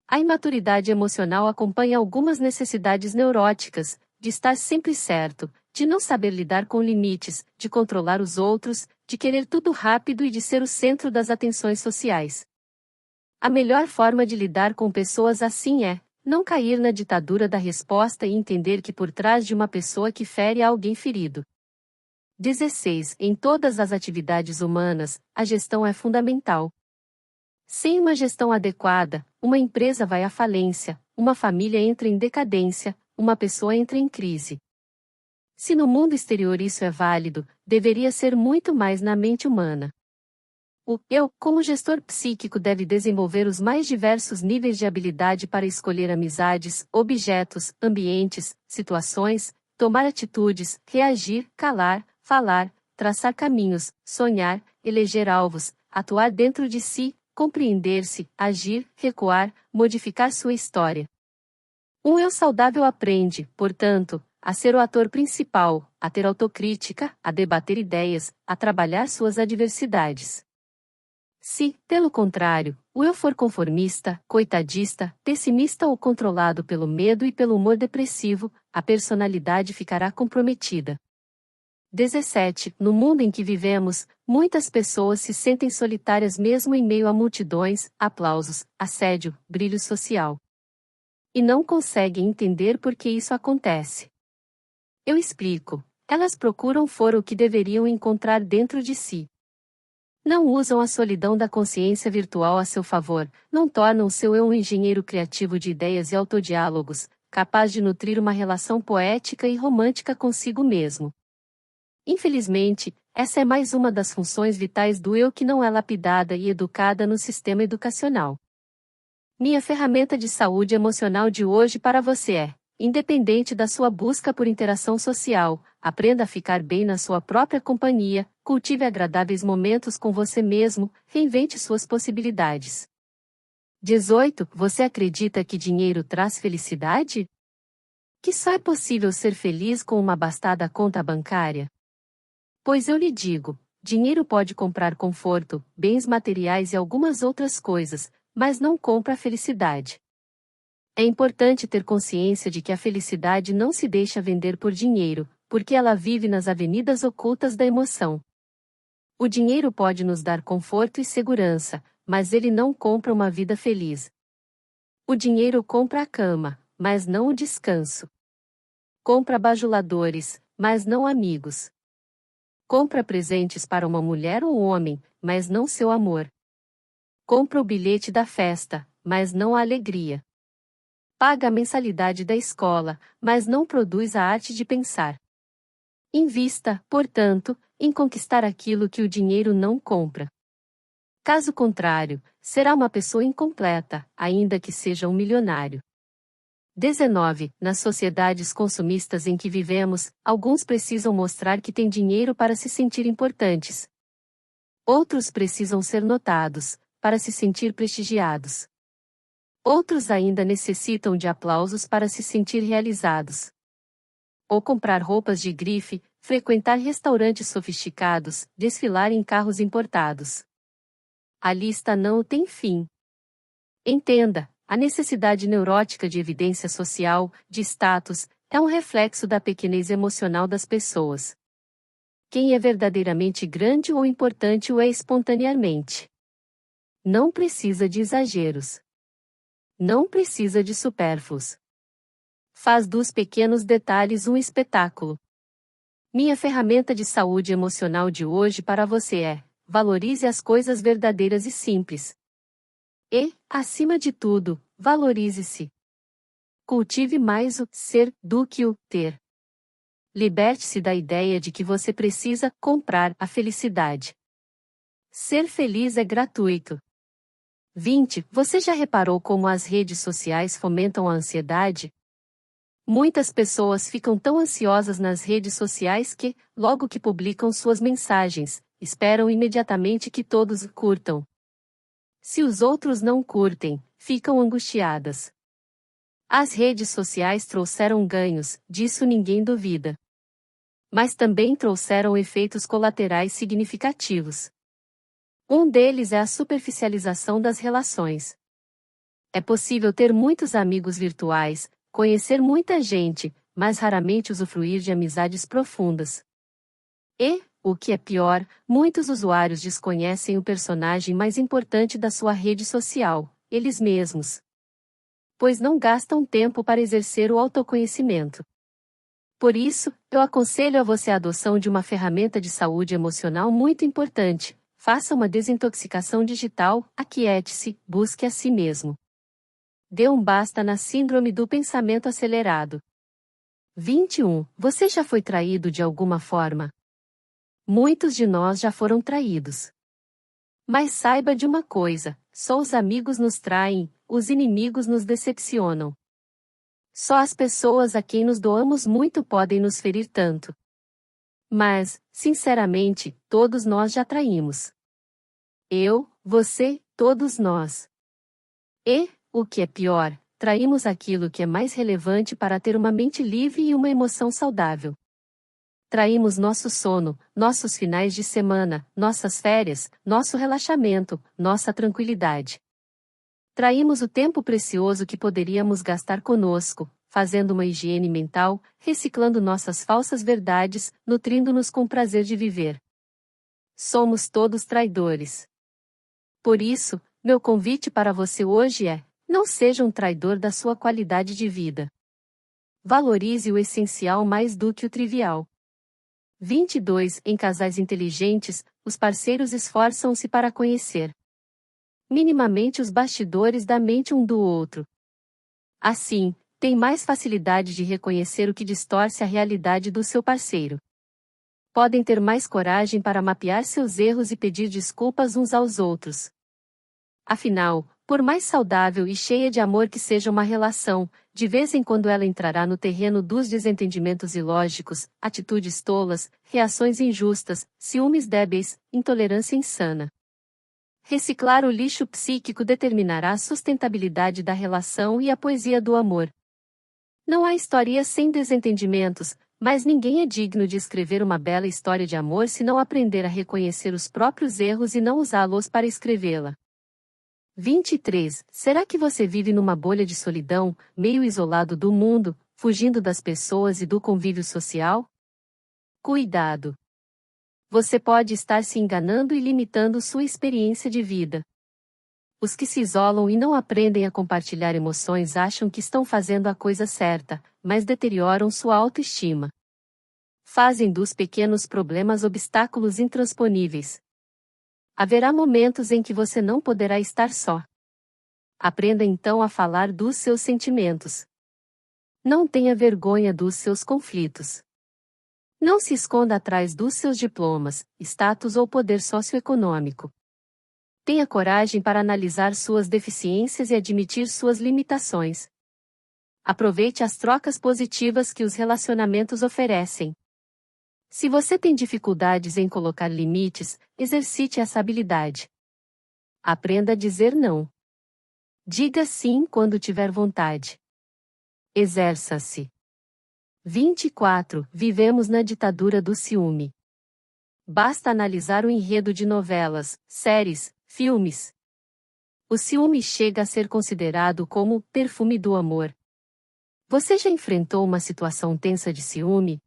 A imaturidade emocional acompanha algumas necessidades neuróticas, de estar sempre certo, de não saber lidar com limites, de controlar os outros, de querer tudo rápido e de ser o centro das atenções sociais. A melhor forma de lidar com pessoas assim é não cair na ditadura da resposta e entender que por trás de uma pessoa que fere há alguém ferido. 16. Em todas as atividades humanas, a gestão é fundamental. Sem uma gestão adequada, uma empresa vai à falência, uma família entra em decadência, uma pessoa entra em crise. Se no mundo exterior isso é válido, deveria ser muito mais na mente humana. O eu, como gestor psíquico, deve desenvolver os mais diversos níveis de habilidade para escolher amizades, objetos, ambientes, situações, tomar atitudes, reagir, calar, falar, traçar caminhos, sonhar, eleger alvos, atuar dentro de si, compreender-se, agir, recuar, modificar sua história. Um eu saudável aprende, portanto, a ser o ator principal, a ter autocrítica, a debater ideias, a trabalhar suas adversidades. Se, pelo contrário, o eu for conformista, coitadista, pessimista ou controlado pelo medo e pelo humor depressivo, a personalidade ficará comprometida. 17. No mundo em que vivemos, muitas pessoas se sentem solitárias mesmo em meio a multidões, aplausos, assédio, brilho social. E não conseguem entender por que isso acontece. Eu explico. Elas procuram fora o que deveriam encontrar dentro de si. Não usam a solidão da consciência virtual a seu favor, não tornam o seu eu um engenheiro criativo de ideias e autodiálogos, capaz de nutrir uma relação poética e romântica consigo mesmo. Infelizmente, essa é mais uma das funções vitais do eu que não é lapidada e educada no sistema educacional. Minha ferramenta de saúde emocional de hoje para você é: independente da sua busca por interação social, aprenda a ficar bem na sua própria companhia, cultive agradáveis momentos com você mesmo, reinvente suas possibilidades. 18. Você acredita que dinheiro traz felicidade? Que só é possível ser feliz com uma abastada conta bancária? Pois eu lhe digo, dinheiro pode comprar conforto, bens materiais e algumas outras coisas, mas não compra a felicidade. É importante ter consciência de que a felicidade não se deixa vender por dinheiro, porque ela vive nas avenidas ocultas da emoção. O dinheiro pode nos dar conforto e segurança, mas ele não compra uma vida feliz. O dinheiro compra a cama, mas não o descanso. Compra bajuladores, mas não amigos. Compra presentes para uma mulher ou homem, mas não seu amor. Compra o bilhete da festa, mas não a alegria. Paga a mensalidade da escola, mas não produz a arte de pensar. Invista, portanto, em conquistar aquilo que o dinheiro não compra. Caso contrário, será uma pessoa incompleta, ainda que seja um milionário. 19. Nas sociedades consumistas em que vivemos, alguns precisam mostrar que têm dinheiro para se sentir importantes. Outros precisam ser notados, para se sentir prestigiados. Outros ainda necessitam de aplausos para se sentir realizados. Ou comprar roupas de grife, frequentar restaurantes sofisticados, desfilar em carros importados. A lista não tem fim. Entenda, a necessidade neurótica de evidência social, de status, é um reflexo da pequenez emocional das pessoas. Quem é verdadeiramente grande ou importante o é espontaneamente. Não precisa de exageros. Não precisa de supérfluos. Faz dos pequenos detalhes um espetáculo. Minha ferramenta de saúde emocional de hoje para você é: valorize as coisas verdadeiras e simples. E, acima de tudo, valorize-se. Cultive mais o ser do que o ter. Liberte-se da ideia de que você precisa comprar a felicidade. Ser feliz é gratuito. 20. Você já reparou como as redes sociais fomentam a ansiedade? Muitas pessoas ficam tão ansiosas nas redes sociais que, logo que publicam suas mensagens, esperam imediatamente que todos curtam. Se os outros não curtem, ficam angustiadas. As redes sociais trouxeram ganhos, disso ninguém duvida. Mas também trouxeram efeitos colaterais significativos. Um deles é a superficialização das relações. É possível ter muitos amigos virtuais, conhecer muita gente, mas raramente usufruir de amizades profundas. E, o que é pior, muitos usuários desconhecem o personagem mais importante da sua rede social, eles mesmos. Pois não gastam tempo para exercer o autoconhecimento. Por isso, eu aconselho a você a adoção de uma ferramenta de saúde emocional muito importante. Faça uma desintoxicação digital, aquiete-se, busque a si mesmo. Dê um basta na síndrome do pensamento acelerado. 21. Você já foi traído de alguma forma? Muitos de nós já foram traídos. Mas saiba de uma coisa: só os amigos nos traem, os inimigos nos decepcionam. Só as pessoas a quem nos doamos muito podem nos ferir tanto. Mas, sinceramente, todos nós já traímos. Eu, você, todos nós. E, o que é pior, traímos aquilo que é mais relevante para ter uma mente livre e uma emoção saudável. Traímos nosso sono, nossos finais de semana, nossas férias, nosso relaxamento, nossa tranquilidade. Traímos o tempo precioso que poderíamos gastar conosco, fazendo uma higiene mental, reciclando nossas falsas verdades, nutrindo-nos com o prazer de viver. Somos todos traidores. Por isso, meu convite para você hoje é: não seja um traidor da sua qualidade de vida. Valorize o essencial mais do que o trivial. 22. Em casais inteligentes, os parceiros esforçam-se para conhecer minimamente os bastidores da mente um do outro. Assim, tem mais facilidade de reconhecer o que distorce a realidade do seu parceiro. Podem ter mais coragem para mapear seus erros e pedir desculpas uns aos outros. Afinal, por mais saudável e cheia de amor que seja uma relação, de vez em quando ela entrará no terreno dos desentendimentos ilógicos, atitudes tolas, reações injustas, ciúmes débeis, intolerância insana. Reciclar o lixo psíquico determinará a sustentabilidade da relação e a poesia do amor. Não há história sem desentendimentos, mas ninguém é digno de escrever uma bela história de amor se não aprender a reconhecer os próprios erros e não usá-los para escrevê-la. 23. Será que você vive numa bolha de solidão, meio isolado do mundo, fugindo das pessoas e do convívio social? Cuidado! Você pode estar se enganando e limitando sua experiência de vida. Os que se isolam e não aprendem a compartilhar emoções acham que estão fazendo a coisa certa, mas deterioram sua autoestima. Fazem dos pequenos problemas obstáculos intransponíveis. Haverá momentos em que você não poderá estar só. Aprenda então a falar dos seus sentimentos. Não tenha vergonha dos seus conflitos. Não se esconda atrás dos seus diplomas, status ou poder socioeconômico. Tenha coragem para analisar suas deficiências e admitir suas limitações. Aproveite as trocas positivas que os relacionamentos oferecem. Se você tem dificuldades em colocar limites, exercite essa habilidade. Aprenda a dizer não. Diga sim quando tiver vontade. Exerça-se. 24. Vivemos na ditadura do ciúme. Basta analisar o enredo de novelas, séries, filmes. O ciúme chega a ser considerado como o perfume do amor. Você já enfrentou uma situação tensa de ciúme?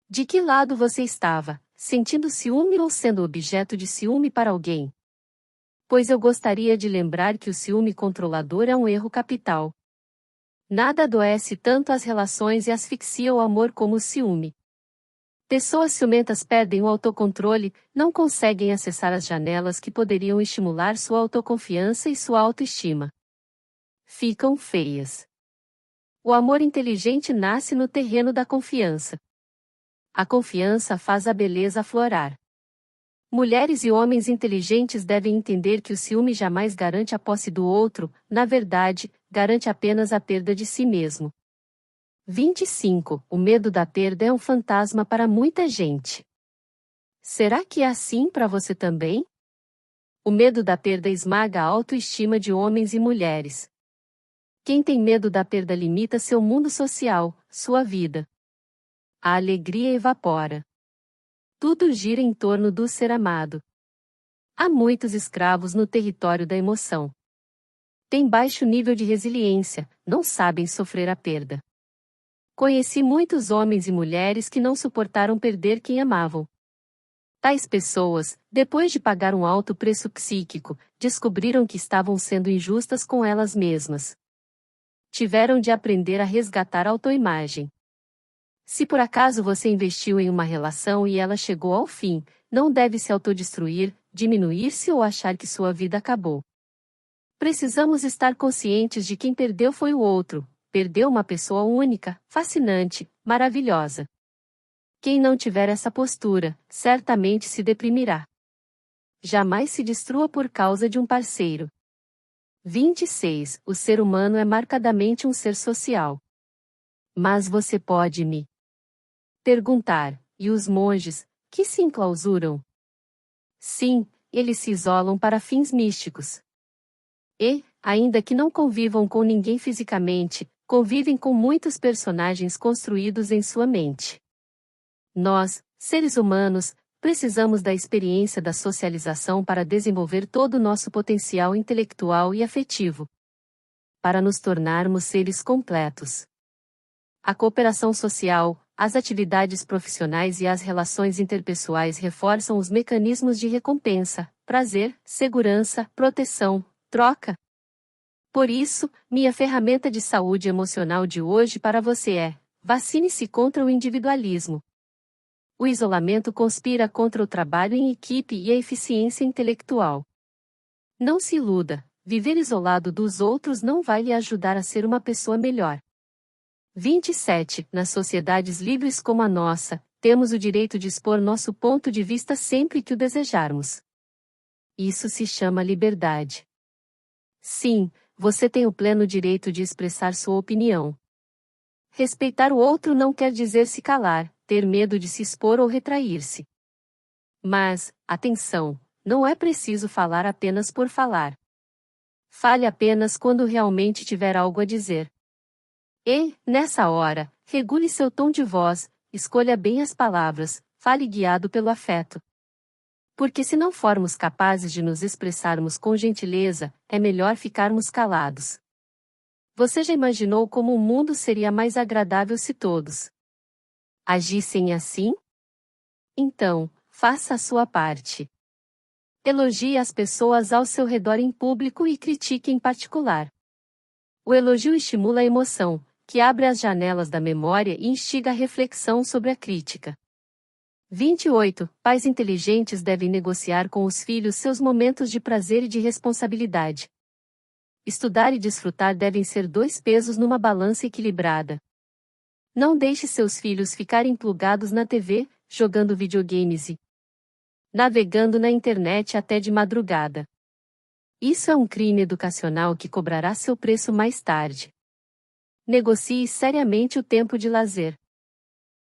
De que lado você estava, sentindo ciúme ou sendo objeto de ciúme para alguém? Pois eu gostaria de lembrar que o ciúme controlador é um erro capital. Nada adoece tanto as relações e asfixia o amor como o ciúme. Pessoas ciumentas perdem o autocontrole, não conseguem acessar as janelas que poderiam estimular sua autoconfiança e sua autoestima. Ficam feias. O amor inteligente nasce no terreno da confiança. A confiança faz a beleza aflorar. Mulheres e homens inteligentes devem entender que o ciúme jamais garante a posse do outro, na verdade, garante apenas a perda de si mesmo. 25. O medo da perda é um fantasma para muita gente. Será que é assim para você também? O medo da perda esmaga a autoestima de homens e mulheres. Quem tem medo da perda limita seu mundo social, sua vida. A alegria evapora. Tudo gira em torno do ser amado. Há muitos escravos no território da emoção. Têm baixo nível de resiliência, não sabem sofrer a perda. Conheci muitos homens e mulheres que não suportaram perder quem amavam. Tais pessoas, depois de pagar um alto preço psíquico, descobriram que estavam sendo injustas com elas mesmas. Tiveram de aprender a resgatar a autoimagem. Se por acaso você investiu em uma relação e ela chegou ao fim, não deve se autodestruir, diminuir-se ou achar que sua vida acabou. Precisamos estar conscientes de quem perdeu foi o outro. Perdeu uma pessoa única, fascinante, maravilhosa. Quem não tiver essa postura, certamente se deprimirá. Jamais se destrua por causa de um parceiro. 26. O ser humano é marcadamente um ser social. Mas você pode me perguntar, e os monges, que se enclausuram? Sim, eles se isolam para fins místicos. E, ainda que não convivam com ninguém fisicamente, convivem com muitos personagens construídos em sua mente. Nós, seres humanos, precisamos da experiência da socialização para desenvolver todo o nosso potencial intelectual e afetivo. Para nos tornarmos seres completos. A cooperação social, as atividades profissionais e as relações interpessoais reforçam os mecanismos de recompensa, prazer, segurança, proteção, troca. Por isso, minha ferramenta de saúde emocional de hoje para você é: vacine-se contra o individualismo. O isolamento conspira contra o trabalho em equipe e a eficiência intelectual. Não se iluda, viver isolado dos outros não vai lhe ajudar a ser uma pessoa melhor. 27. Nas sociedades livres como a nossa, temos o direito de expor nosso ponto de vista sempre que o desejarmos. Isso se chama liberdade. Sim, você tem o pleno direito de expressar sua opinião. Respeitar o outro não quer dizer se calar, ter medo de se expor ou retrair-se. Mas, atenção, não é preciso falar apenas por falar. Fale apenas quando realmente tiver algo a dizer. E, nessa hora, regule seu tom de voz, escolha bem as palavras, fale guiado pelo afeto. Porque se não formos capazes de nos expressarmos com gentileza, é melhor ficarmos calados. Você já imaginou como o mundo seria mais agradável se todos agissem assim? Então, faça a sua parte. Elogie as pessoas ao seu redor em público e critique em particular. O elogio estimula a emoção, que abre as janelas da memória e instiga a reflexão sobre a crítica. 28. Pais inteligentes devem negociar com os filhos seus momentos de prazer e de responsabilidade. Estudar e desfrutar devem ser dois pesos numa balança equilibrada. Não deixe seus filhos ficarem plugados na TV, jogando videogames e navegando na internet até de madrugada. Isso é um crime educacional que cobrará seu preço mais tarde. Negocie seriamente o tempo de lazer.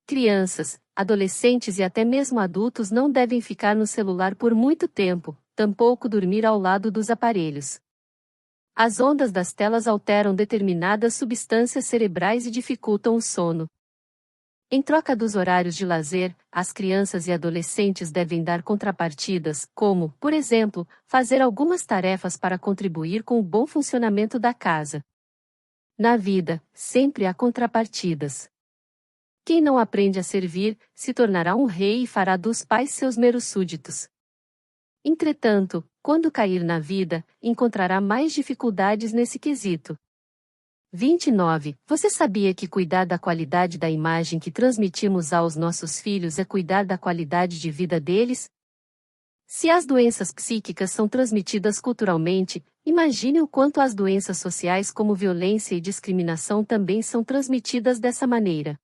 Crianças, adolescentes e até mesmo adultos não devem ficar no celular por muito tempo, tampouco dormir ao lado dos aparelhos. As ondas das telas alteram determinadas substâncias cerebrais e dificultam o sono. Em troca dos horários de lazer, as crianças e adolescentes devem dar contrapartidas, como, por exemplo, fazer algumas tarefas para contribuir com o bom funcionamento da casa. Na vida, sempre há contrapartidas. Quem não aprende a servir, se tornará um rei e fará dos pais seus meros súditos. Entretanto, quando cair na vida, encontrará mais dificuldades nesse quesito. 29. Você sabia que cuidar da qualidade da imagem que transmitimos aos nossos filhos é cuidar da qualidade de vida deles? Se as doenças psíquicas são transmitidas culturalmente, imagine o quanto as doenças sociais como violência e discriminação também são transmitidas dessa maneira.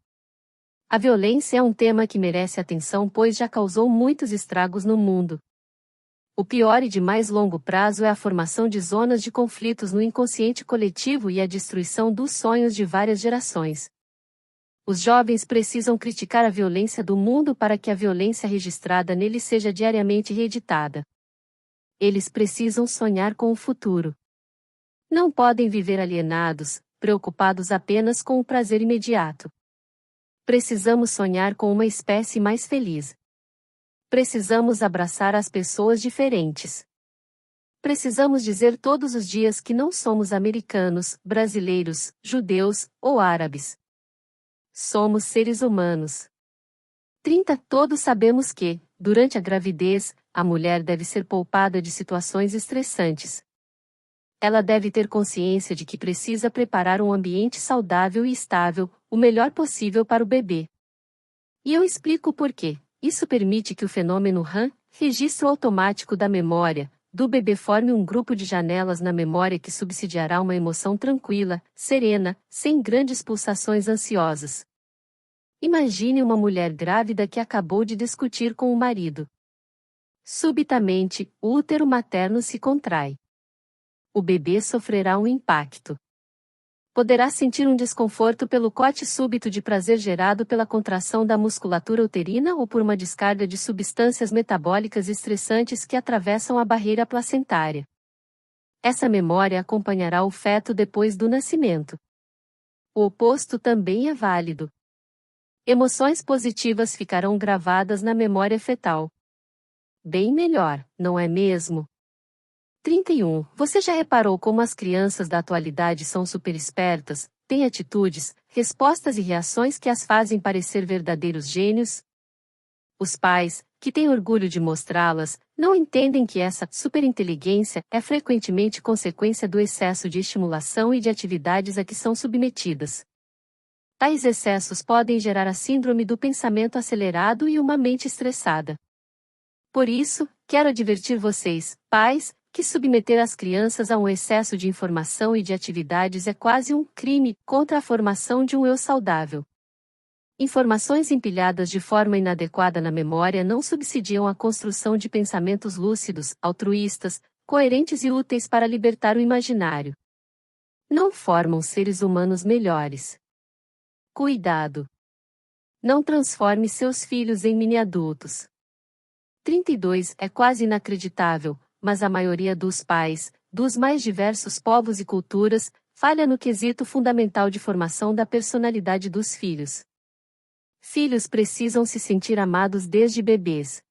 A violência é um tema que merece atenção pois já causou muitos estragos no mundo. O pior e de mais longo prazo é a formação de zonas de conflitos no inconsciente coletivo e a destruição dos sonhos de várias gerações. Os jovens precisam criticar a violência do mundo para que a violência registrada nele seja diariamente reeditada. Eles precisam sonhar com o futuro. Não podem viver alienados, preocupados apenas com o prazer imediato. Precisamos sonhar com uma espécie mais feliz. Precisamos abraçar as pessoas diferentes. Precisamos dizer todos os dias que não somos americanos, brasileiros, judeus ou árabes. Somos seres humanos. 30. Todos sabemos que, durante a gravidez, a mulher deve ser poupada de situações estressantes. Ela deve ter consciência de que precisa preparar um ambiente saudável e estável, o melhor possível para o bebê. E eu explico por quê. Isso permite que o fenômeno RAM, registro automático da memória, do bebê forme um grupo de janelas na memória que subsidiará uma emoção tranquila, serena, sem grandes pulsações ansiosas. Imagine uma mulher grávida que acabou de discutir com o marido. Subitamente, o útero materno se contrai. O bebê sofrerá um impacto. Poderá sentir um desconforto pelo corte súbito de prazer gerado pela contração da musculatura uterina ou por uma descarga de substâncias metabólicas estressantes que atravessam a barreira placentária. Essa memória acompanhará o feto depois do nascimento. O oposto também é válido. Emoções positivas ficarão gravadas na memória fetal. Bem melhor, não é mesmo? 31. Você já reparou como as crianças da atualidade são super espertas, têm atitudes, respostas e reações que as fazem parecer verdadeiros gênios? Os pais, que têm orgulho de mostrá-las, não entendem que essa superinteligência é frequentemente consequência do excesso de estimulação e de atividades a que são submetidas. Tais excessos podem gerar a síndrome do pensamento acelerado e uma mente estressada. Por isso, quero advertir vocês, pais, que submeter as crianças a um excesso de informação e de atividades é quase um crime contra a formação de um eu saudável. Informações empilhadas de forma inadequada na memória não subsidiam a construção de pensamentos lúcidos, altruístas, coerentes e úteis para libertar o imaginário. Não formam seres humanos melhores. Cuidado! Não transforme seus filhos em mini-adultos. 32. É quase inacreditável, mas a maioria dos pais, dos mais diversos povos e culturas, falha no quesito fundamental de formação da personalidade dos filhos. Filhos precisam se sentir amados desde bebês.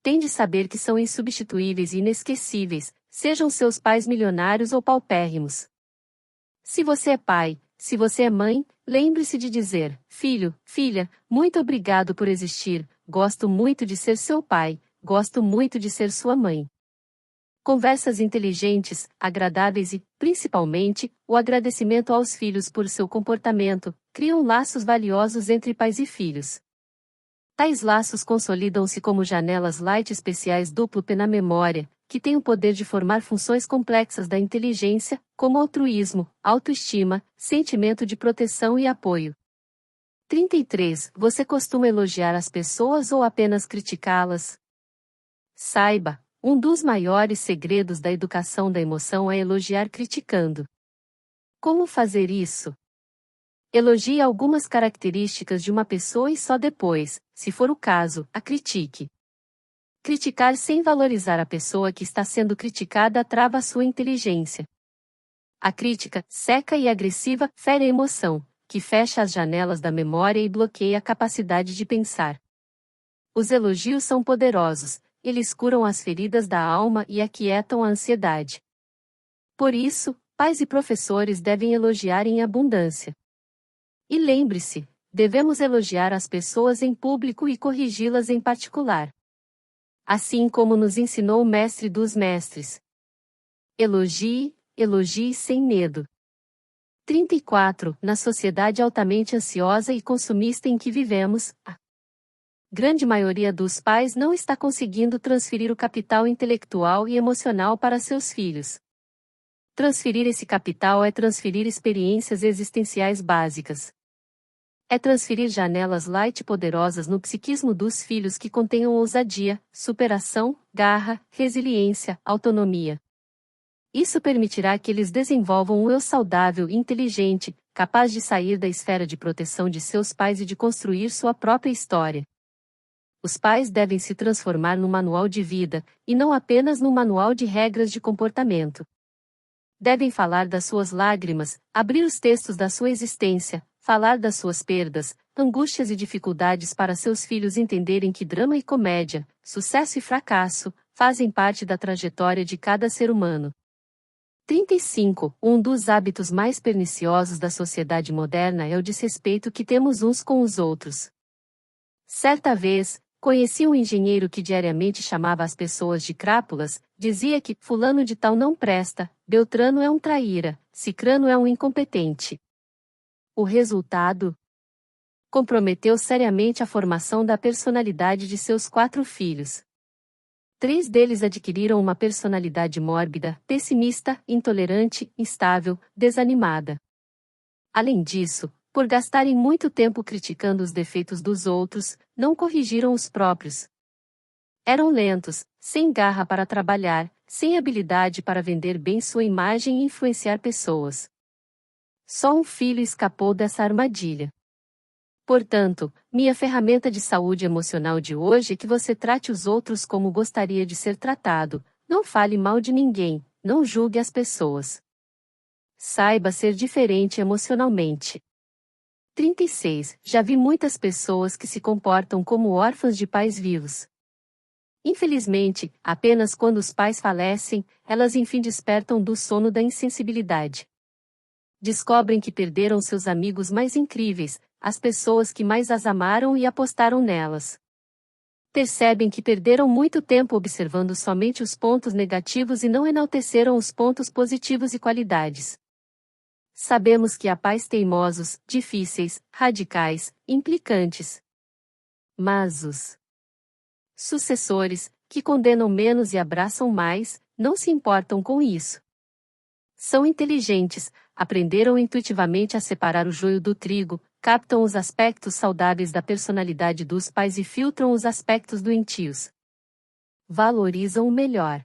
Têm de saber que são insubstituíveis e inesquecíveis, sejam seus pais milionários ou paupérrimos. Se você é pai, se você é mãe, lembre-se de dizer: filho, filha, muito obrigado por existir, gosto muito de ser seu pai, gosto muito de ser sua mãe. Conversas inteligentes, agradáveis e, principalmente, o agradecimento aos filhos por seu comportamento, criam laços valiosos entre pais e filhos. Tais laços consolidam-se como janelas light especiais duplo P na memória, que têm o poder de formar funções complexas da inteligência, como altruísmo, autoestima, sentimento de proteção e apoio. 33. Você costuma elogiar as pessoas ou apenas criticá-las? Saiba, um dos maiores segredos da educação da emoção é elogiar criticando. Como fazer isso? Elogie algumas características de uma pessoa e só depois, se for o caso, a critique. Criticar sem valorizar a pessoa que está sendo criticada trava a sua inteligência. A crítica, seca e agressiva, fere a emoção, que fecha as janelas da memória e bloqueia a capacidade de pensar. Os elogios são poderosos, eles curam as feridas da alma e aquietam a ansiedade. Por isso, pais e professores devem elogiar em abundância. E lembre-se, devemos elogiar as pessoas em público e corrigi-las em particular. Assim como nos ensinou o Mestre dos Mestres. Elogie, elogie sem medo. 34. Na sociedade altamente ansiosa e consumista em que vivemos, a grande maioria dos pais não está conseguindo transferir o capital intelectual e emocional para seus filhos. Transferir esse capital é transferir experiências existenciais básicas. É transferir janelas light poderosas no psiquismo dos filhos que contenham ousadia, superação, garra, resiliência, autonomia. Isso permitirá que eles desenvolvam um eu saudável e inteligente, capaz de sair da esfera de proteção de seus pais e de construir sua própria história. Os pais devem se transformar num manual de vida, e não apenas num manual de regras de comportamento. Devem falar das suas lágrimas, abrir os textos da sua existência, falar das suas perdas, angústias e dificuldades para seus filhos entenderem que drama e comédia, sucesso e fracasso, fazem parte da trajetória de cada ser humano. 35. Um dos hábitos mais perniciosos da sociedade moderna é o desrespeito que temos uns com os outros. Certa vez, conheci um engenheiro que diariamente chamava as pessoas de crápulas, dizia que fulano de tal não presta, Beltrano é um traíra, Cicrano é um incompetente. O resultado? Comprometeu seriamente a formação da personalidade de seus 4 filhos. 3 deles adquiriram uma personalidade mórbida, pessimista, intolerante, instável, desanimada. Além disso, por gastarem muito tempo criticando os defeitos dos outros, não corrigiram os próprios. Eram lentos, sem garra para trabalhar, sem habilidade para vender bem sua imagem e influenciar pessoas. Só um filho escapou dessa armadilha. Portanto, minha ferramenta de saúde emocional de hoje é que você trate os outros como gostaria de ser tratado, não fale mal de ninguém, não julgue as pessoas. Saiba ser diferente emocionalmente. 36. Já vi muitas pessoas que se comportam como órfãs de pais vivos. Infelizmente, apenas quando os pais falecem, elas enfim despertam do sono da insensibilidade. Descobrem que perderam seus amigos mais incríveis, as pessoas que mais as amaram e apostaram nelas. Percebem que perderam muito tempo observando somente os pontos negativos e não enalteceram os pontos positivos e qualidades. Sabemos que há pais teimosos, difíceis, radicais, implicantes. Mas os sucessores, que condenam menos e abraçam mais, não se importam com isso. São inteligentes, aprenderam intuitivamente a separar o joio do trigo, captam os aspectos saudáveis da personalidade dos pais e filtram os aspectos doentios. Valorizam o melhor.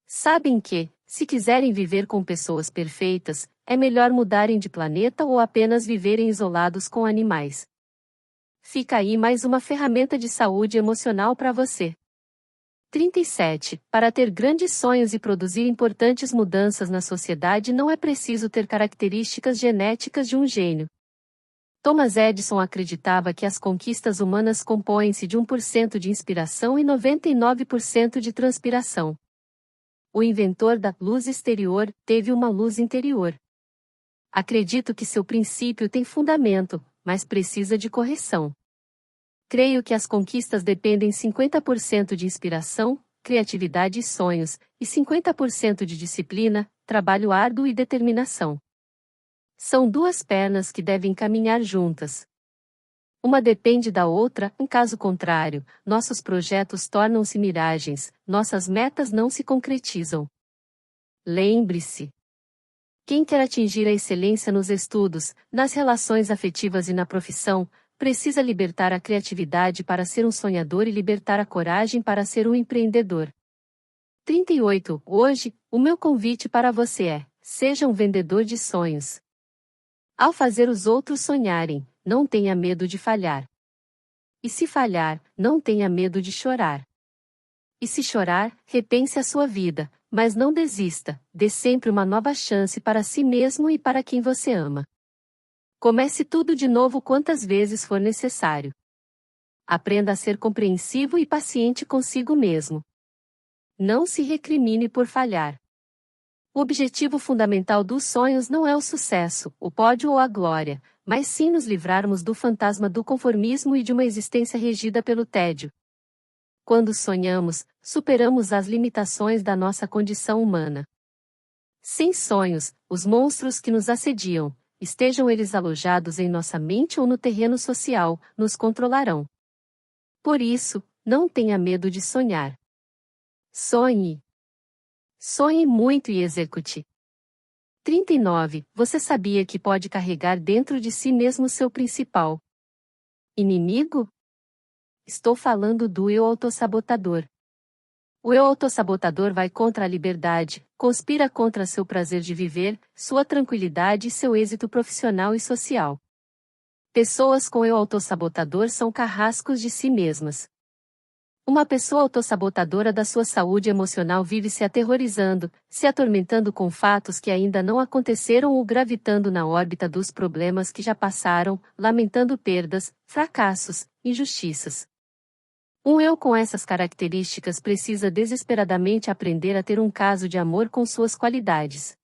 Sabem que, se quiserem viver com pessoas perfeitas, é melhor mudarem de planeta ou apenas viverem isolados com animais. Fica aí mais uma ferramenta de saúde emocional para você. 37. Para ter grandes sonhos e produzir importantes mudanças na sociedade não é preciso ter características genéticas de um gênio. Thomas Edison acreditava que as conquistas humanas compõem-se de 1% de inspiração e 99% de transpiração. O inventor da luz exterior teve uma luz interior. Acredito que seu princípio tem fundamento, mas precisa de correção. Creio que as conquistas dependem 50% de inspiração, criatividade e sonhos, e 50% de disciplina, trabalho árduo e determinação. São 2 pernas que devem caminhar juntas. Uma depende da outra, em caso contrário, nossos projetos tornam-se miragens, nossas metas não se concretizam. Lembre-se. Quem quer atingir a excelência nos estudos, nas relações afetivas e na profissão, precisa libertar a criatividade para ser um sonhador e libertar a coragem para ser um empreendedor. 38. Hoje, o meu convite para você é: seja um vendedor de sonhos. Ao fazer os outros sonharem, não tenha medo de falhar. E se falhar, não tenha medo de chorar. E se chorar, repense a sua vida, mas não desista, dê sempre uma nova chance para si mesmo e para quem você ama. Comece tudo de novo quantas vezes for necessário. Aprenda a ser compreensivo e paciente consigo mesmo. Não se recrimine por falhar. O objetivo fundamental dos sonhos não é o sucesso, o pódio ou a glória, mas sim nos livrarmos do fantasma do conformismo e de uma existência regida pelo tédio. Quando sonhamos, superamos as limitações da nossa condição humana. Sem sonhos, os monstros que nos assediam, estejam eles alojados em nossa mente ou no terreno social, nos controlarão. Por isso, não tenha medo de sonhar. Sonhe. Sonhe muito e execute. 39. Você sabia que pode carregar dentro de si mesmo seu principal inimigo? Estou falando do eu autossabotador. O eu autossabotador vai contra a liberdade, conspira contra seu prazer de viver, sua tranquilidade e seu êxito profissional e social. Pessoas com eu autossabotador são carrascos de si mesmas. Uma pessoa autossabotadora da sua saúde emocional vive se aterrorizando, se atormentando com fatos que ainda não aconteceram ou gravitando na órbita dos problemas que já passaram, lamentando perdas, fracassos, injustiças. Um eu com essas características precisa desesperadamente aprender a ter um caso de amor com suas qualidades.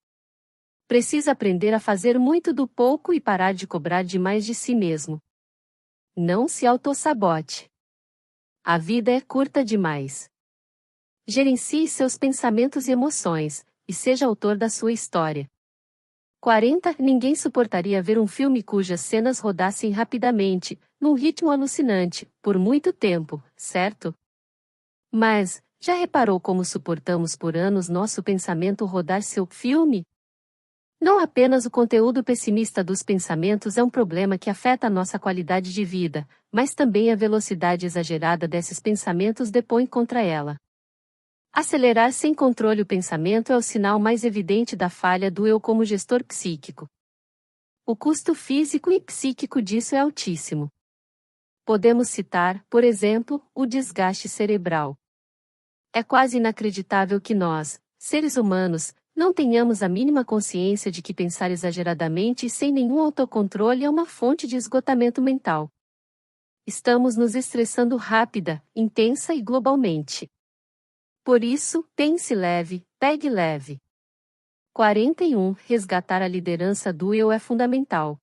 Precisa aprender a fazer muito do pouco e parar de cobrar demais de si mesmo. Não se autossabote. A vida é curta demais. Gerencie seus pensamentos e emoções, e seja autor da sua história. 40. Ninguém suportaria ver um filme cujas cenas rodassem rapidamente, num ritmo alucinante, por muito tempo, certo? Mas, já reparou como suportamos por anos nosso pensamento rodar seu filme? Não apenas o conteúdo pessimista dos pensamentos é um problema que afeta a nossa qualidade de vida, mas também a velocidade exagerada desses pensamentos depõe contra ela. Acelerar sem controle o pensamento é o sinal mais evidente da falha do eu como gestor psíquico. O custo físico e psíquico disso é altíssimo. Podemos citar, por exemplo, o desgaste cerebral. É quase inacreditável que nós, seres humanos, não tenhamos a mínima consciência de que pensar exageradamente e sem nenhum autocontrole é uma fonte de esgotamento mental. Estamos nos estressando rápida, intensa e globalmente. Por isso, pense leve, pegue leve. 41. Resgatar a liderança do eu é fundamental.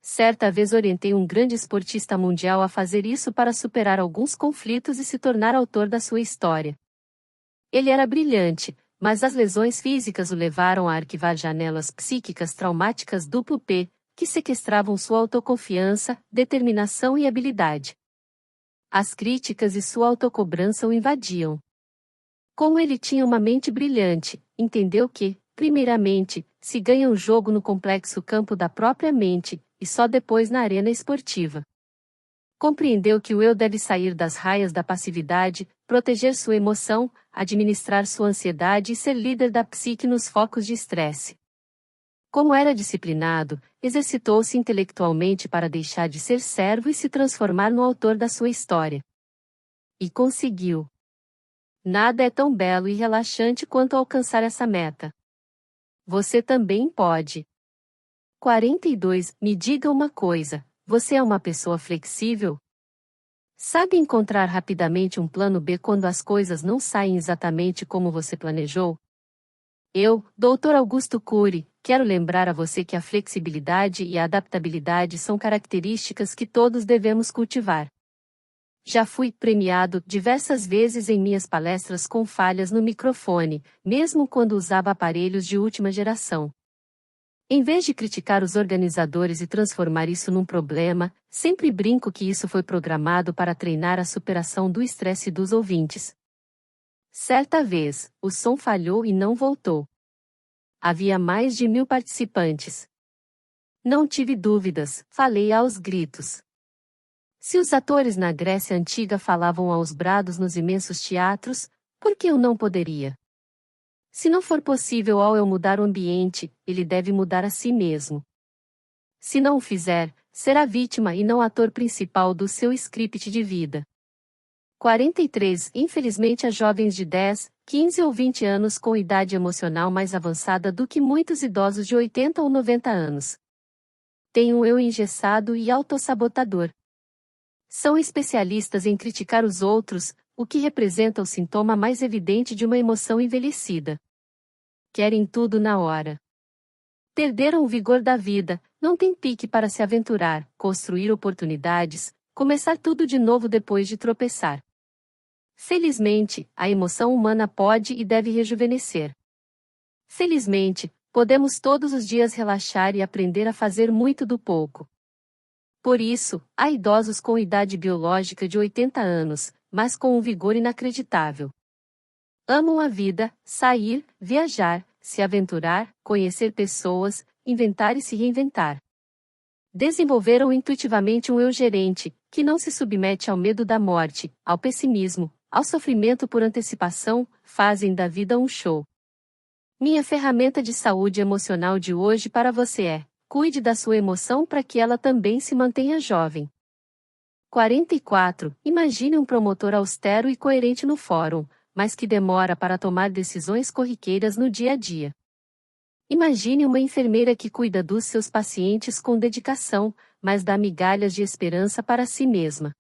Certa vez orientei um grande esportista mundial a fazer isso para superar alguns conflitos e se tornar autor da sua história. Ele era brilhante, mas as lesões físicas o levaram a arquivar janelas psíquicas traumáticas duplo P, que sequestravam sua autoconfiança, determinação e habilidade. As críticas e sua autocobrança o invadiam. Como ele tinha uma mente brilhante, entendeu que, primeiramente, se ganha um jogo no complexo campo da própria mente, e só depois na arena esportiva. Compreendeu que o eu deve sair das raias da passividade, proteger sua emoção, administrar sua ansiedade e ser líder da psique nos focos de estresse. Como era disciplinado, exercitou-se intelectualmente para deixar de ser servo e se transformar no autor da sua história. E conseguiu. Nada é tão belo e relaxante quanto alcançar essa meta. Você também pode. 42. Me diga uma coisa, você é uma pessoa flexível? Sabe encontrar rapidamente um plano B quando as coisas não saem exatamente como você planejou? Eu, Dr. Augusto Cury, quero lembrar a você que a flexibilidade e a adaptabilidade são características que todos devemos cultivar. Já fui premiado diversas vezes em minhas palestras com falhas no microfone, mesmo quando usava aparelhos de última geração. Em vez de criticar os organizadores e transformar isso num problema, sempre brinco que isso foi programado para treinar a superação do estresse dos ouvintes. Certa vez, o som falhou e não voltou. Havia mais de 1000 participantes. Não tive dúvidas, falei aos gritos. Se os atores na Grécia Antiga falavam aos brados nos imensos teatros, por que eu não poderia? Se não for possível ao eu mudar o ambiente, ele deve mudar a si mesmo. Se não o fizer, será vítima e não ator principal do seu script de vida. 43. Infelizmente há jovens de 10, 15 ou 20 anos com idade emocional mais avançada do que muitos idosos de 80 ou 90 anos. têm um eu engessado e autossabotador. São especialistas em criticar os outros, o que representa o sintoma mais evidente de uma emoção envelhecida. Querem tudo na hora. Perderam o vigor da vida, não têm pique para se aventurar, construir oportunidades, começar tudo de novo depois de tropeçar. Felizmente, a emoção humana pode e deve rejuvenescer. Felizmente, podemos todos os dias relaxar e aprender a fazer muito do pouco. Por isso, há idosos com idade biológica de 80 anos, mas com um vigor inacreditável. Amam a vida, sair, viajar, se aventurar, conhecer pessoas, inventar e se reinventar. Desenvolveram intuitivamente um eu gerente, que não se submete ao medo da morte, ao pessimismo, ao sofrimento por antecipação, fazem da vida um show. Minha ferramenta de saúde emocional de hoje para você é: cuide da sua emoção para que ela também se mantenha jovem. 44. Imagine um promotor austero e coerente no fórum, mas que demora para tomar decisões corriqueiras no dia a dia. Imagine uma enfermeira que cuida dos seus pacientes com dedicação, mas dá migalhas de esperança para si mesma.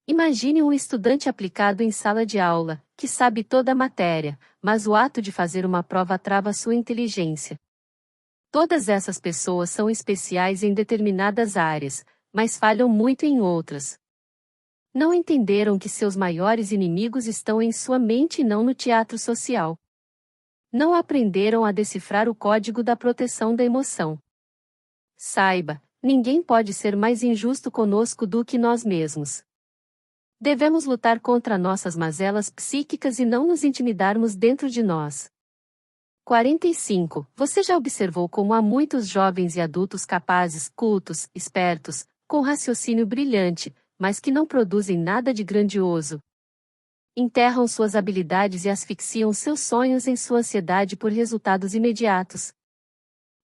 Imagine um estudante aplicado em sala de aula, que sabe toda a matéria, mas o ato de fazer uma prova trava sua inteligência. Todas essas pessoas são especiais em determinadas áreas, mas falham muito em outras. Não entenderam que seus maiores inimigos estão em sua mente e não no teatro social. Não aprenderam a decifrar o código da proteção da emoção. Saiba, ninguém pode ser mais injusto conosco do que nós mesmos. Devemos lutar contra nossas mazelas psíquicas e não nos intimidarmos dentro de nós. 45. Você já observou como há muitos jovens e adultos capazes, cultos, espertos, com raciocínio brilhante, mas que não produzem nada de grandioso? Enterram suas habilidades e asfixiam seus sonhos em sua ansiedade por resultados imediatos.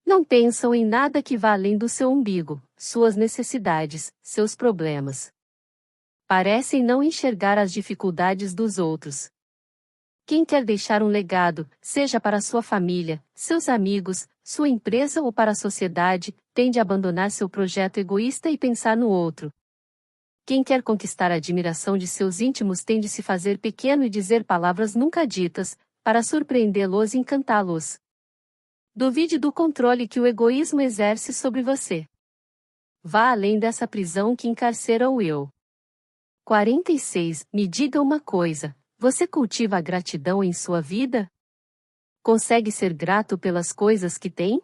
Não pensam em nada que vá além do seu umbigo, suas necessidades, seus problemas. Parecem não enxergar as dificuldades dos outros. Quem quer deixar um legado, seja para sua família, seus amigos, sua empresa ou para a sociedade, tende a abandonar seu projeto egoísta e pensar no outro. Quem quer conquistar a admiração de seus íntimos tende a se fazer pequeno e dizer palavras nunca ditas, para surpreendê-los e encantá-los. Duvide do controle que o egoísmo exerce sobre você. Vá além dessa prisão que encarcera o eu. 46. Me diga uma coisa: você cultiva a gratidão em sua vida? Consegue ser grato pelas coisas que tem?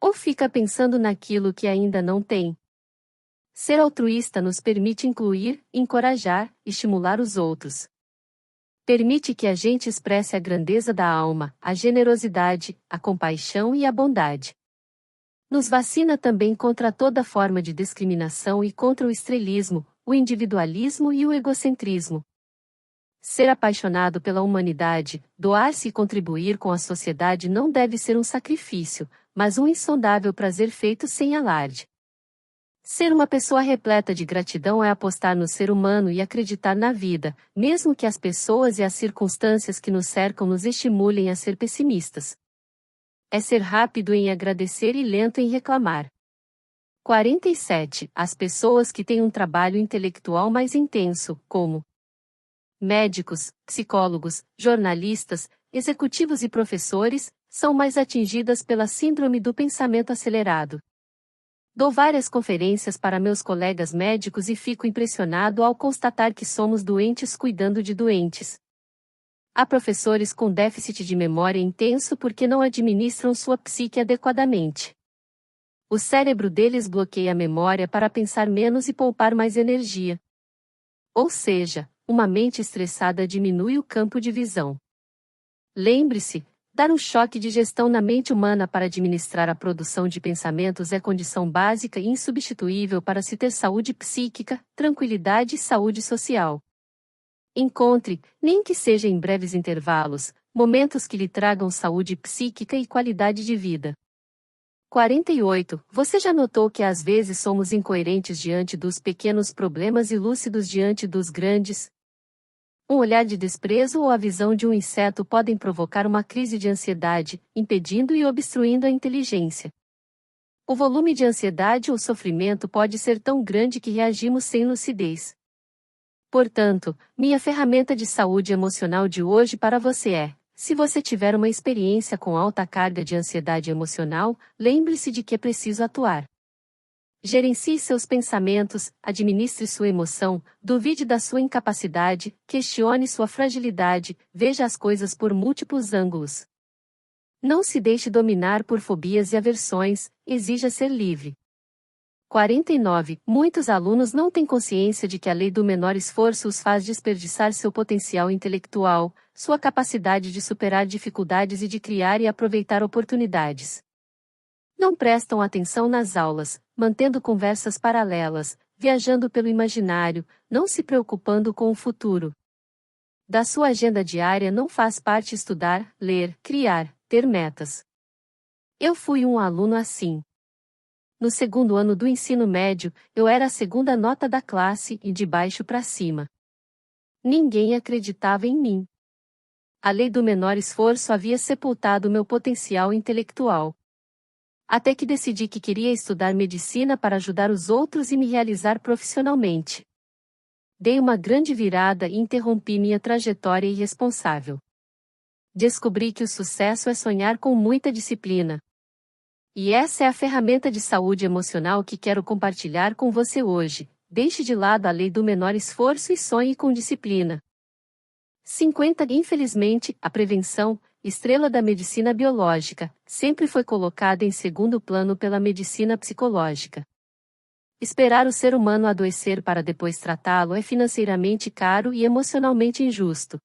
Ou fica pensando naquilo que ainda não tem? Ser altruísta nos permite incluir, encorajar, estimular os outros. Permite que a gente expresse a grandeza da alma, a generosidade, a compaixão e a bondade. Nos vacina também contra toda forma de discriminação e contra o estrelismo, o individualismo e o egocentrismo. Ser apaixonado pela humanidade, doar-se e contribuir com a sociedade não deve ser um sacrifício, mas um insondável prazer feito sem alarde. Ser uma pessoa repleta de gratidão é apostar no ser humano e acreditar na vida, mesmo que as pessoas e as circunstâncias que nos cercam nos estimulem a ser pessimistas. É ser rápido em agradecer e lento em reclamar. 47. As pessoas que têm um trabalho intelectual mais intenso, como médicos, psicólogos, jornalistas, executivos e professores, são mais atingidas pela síndrome do pensamento acelerado. Dou várias conferências para meus colegas médicos e fico impressionado ao constatar que somos doentes cuidando de doentes. Há professores com déficit de memória intenso porque não administram sua psique adequadamente. O cérebro deles bloqueia a memória para pensar menos e poupar mais energia. Ou seja, uma mente estressada diminui o campo de visão. Lembre-se, dar um choque de gestão na mente humana para administrar a produção de pensamentos é condição básica e insubstituível para se ter saúde psíquica, tranquilidade e saúde social. Encontre, nem que seja em breves intervalos, momentos que lhe tragam saúde psíquica e qualidade de vida. 48. Você já notou que às vezes somos incoerentes diante dos pequenos problemas e lúcidos diante dos grandes? Um olhar de desprezo ou a visão de um inseto podem provocar uma crise de ansiedade, impedindo e obstruindo a inteligência. O volume de ansiedade ou sofrimento pode ser tão grande que reagimos sem lucidez. Portanto, minha ferramenta de saúde emocional de hoje para você é: se você tiver uma experiência com alta carga de ansiedade emocional, lembre-se de que é preciso atuar. Gerencie seus pensamentos, administre sua emoção, duvide da sua incapacidade, questione sua fragilidade, veja as coisas por múltiplos ângulos. Não se deixe dominar por fobias e aversões, exija ser livre. 49. Muitos alunos não têm consciência de que a lei do menor esforço os faz desperdiçar seu potencial intelectual, sua capacidade de superar dificuldades e de criar e aproveitar oportunidades. Não prestam atenção nas aulas, mantendo conversas paralelas, viajando pelo imaginário, não se preocupando com o futuro. Da sua agenda diária não faz parte estudar, ler, criar, ter metas. Eu fui um aluno assim. No segundo ano do ensino médio, eu era a segunda nota da classe e de baixo para cima. Ninguém acreditava em mim. A lei do menor esforço havia sepultado meu potencial intelectual. Até que decidi que queria estudar medicina para ajudar os outros e me realizar profissionalmente. Dei uma grande virada e interrompi minha trajetória irresponsável. Descobri que o sucesso é sonhar com muita disciplina. E essa é a ferramenta de saúde emocional que quero compartilhar com você hoje. Deixe de lado a lei do menor esforço e sonhe com disciplina. 50. Infelizmente, a prevenção, estrela da medicina biológica, sempre foi colocada em segundo plano pela medicina psicológica. Esperar o ser humano adoecer para depois tratá-lo é financeiramente caro e emocionalmente injusto.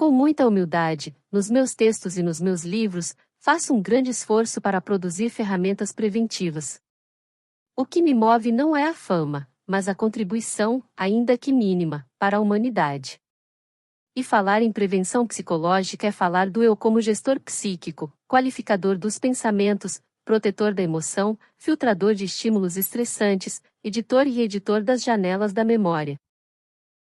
Com muita humildade, nos meus textos e nos meus livros, faço um grande esforço para produzir ferramentas preventivas. O que me move não é a fama, mas a contribuição, ainda que mínima, para a humanidade. E falar em prevenção psicológica é falar do eu como gestor psíquico, qualificador dos pensamentos, protetor da emoção, filtrador de estímulos estressantes, editor e editor das janelas da memória.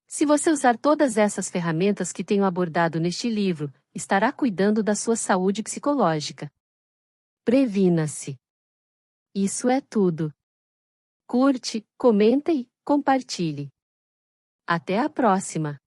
Se você usar todas essas ferramentas que tenho abordado neste livro, estará cuidando da sua saúde psicológica. Previna-se. Isso é tudo. Curte, comenta e compartilhe. Até a próxima!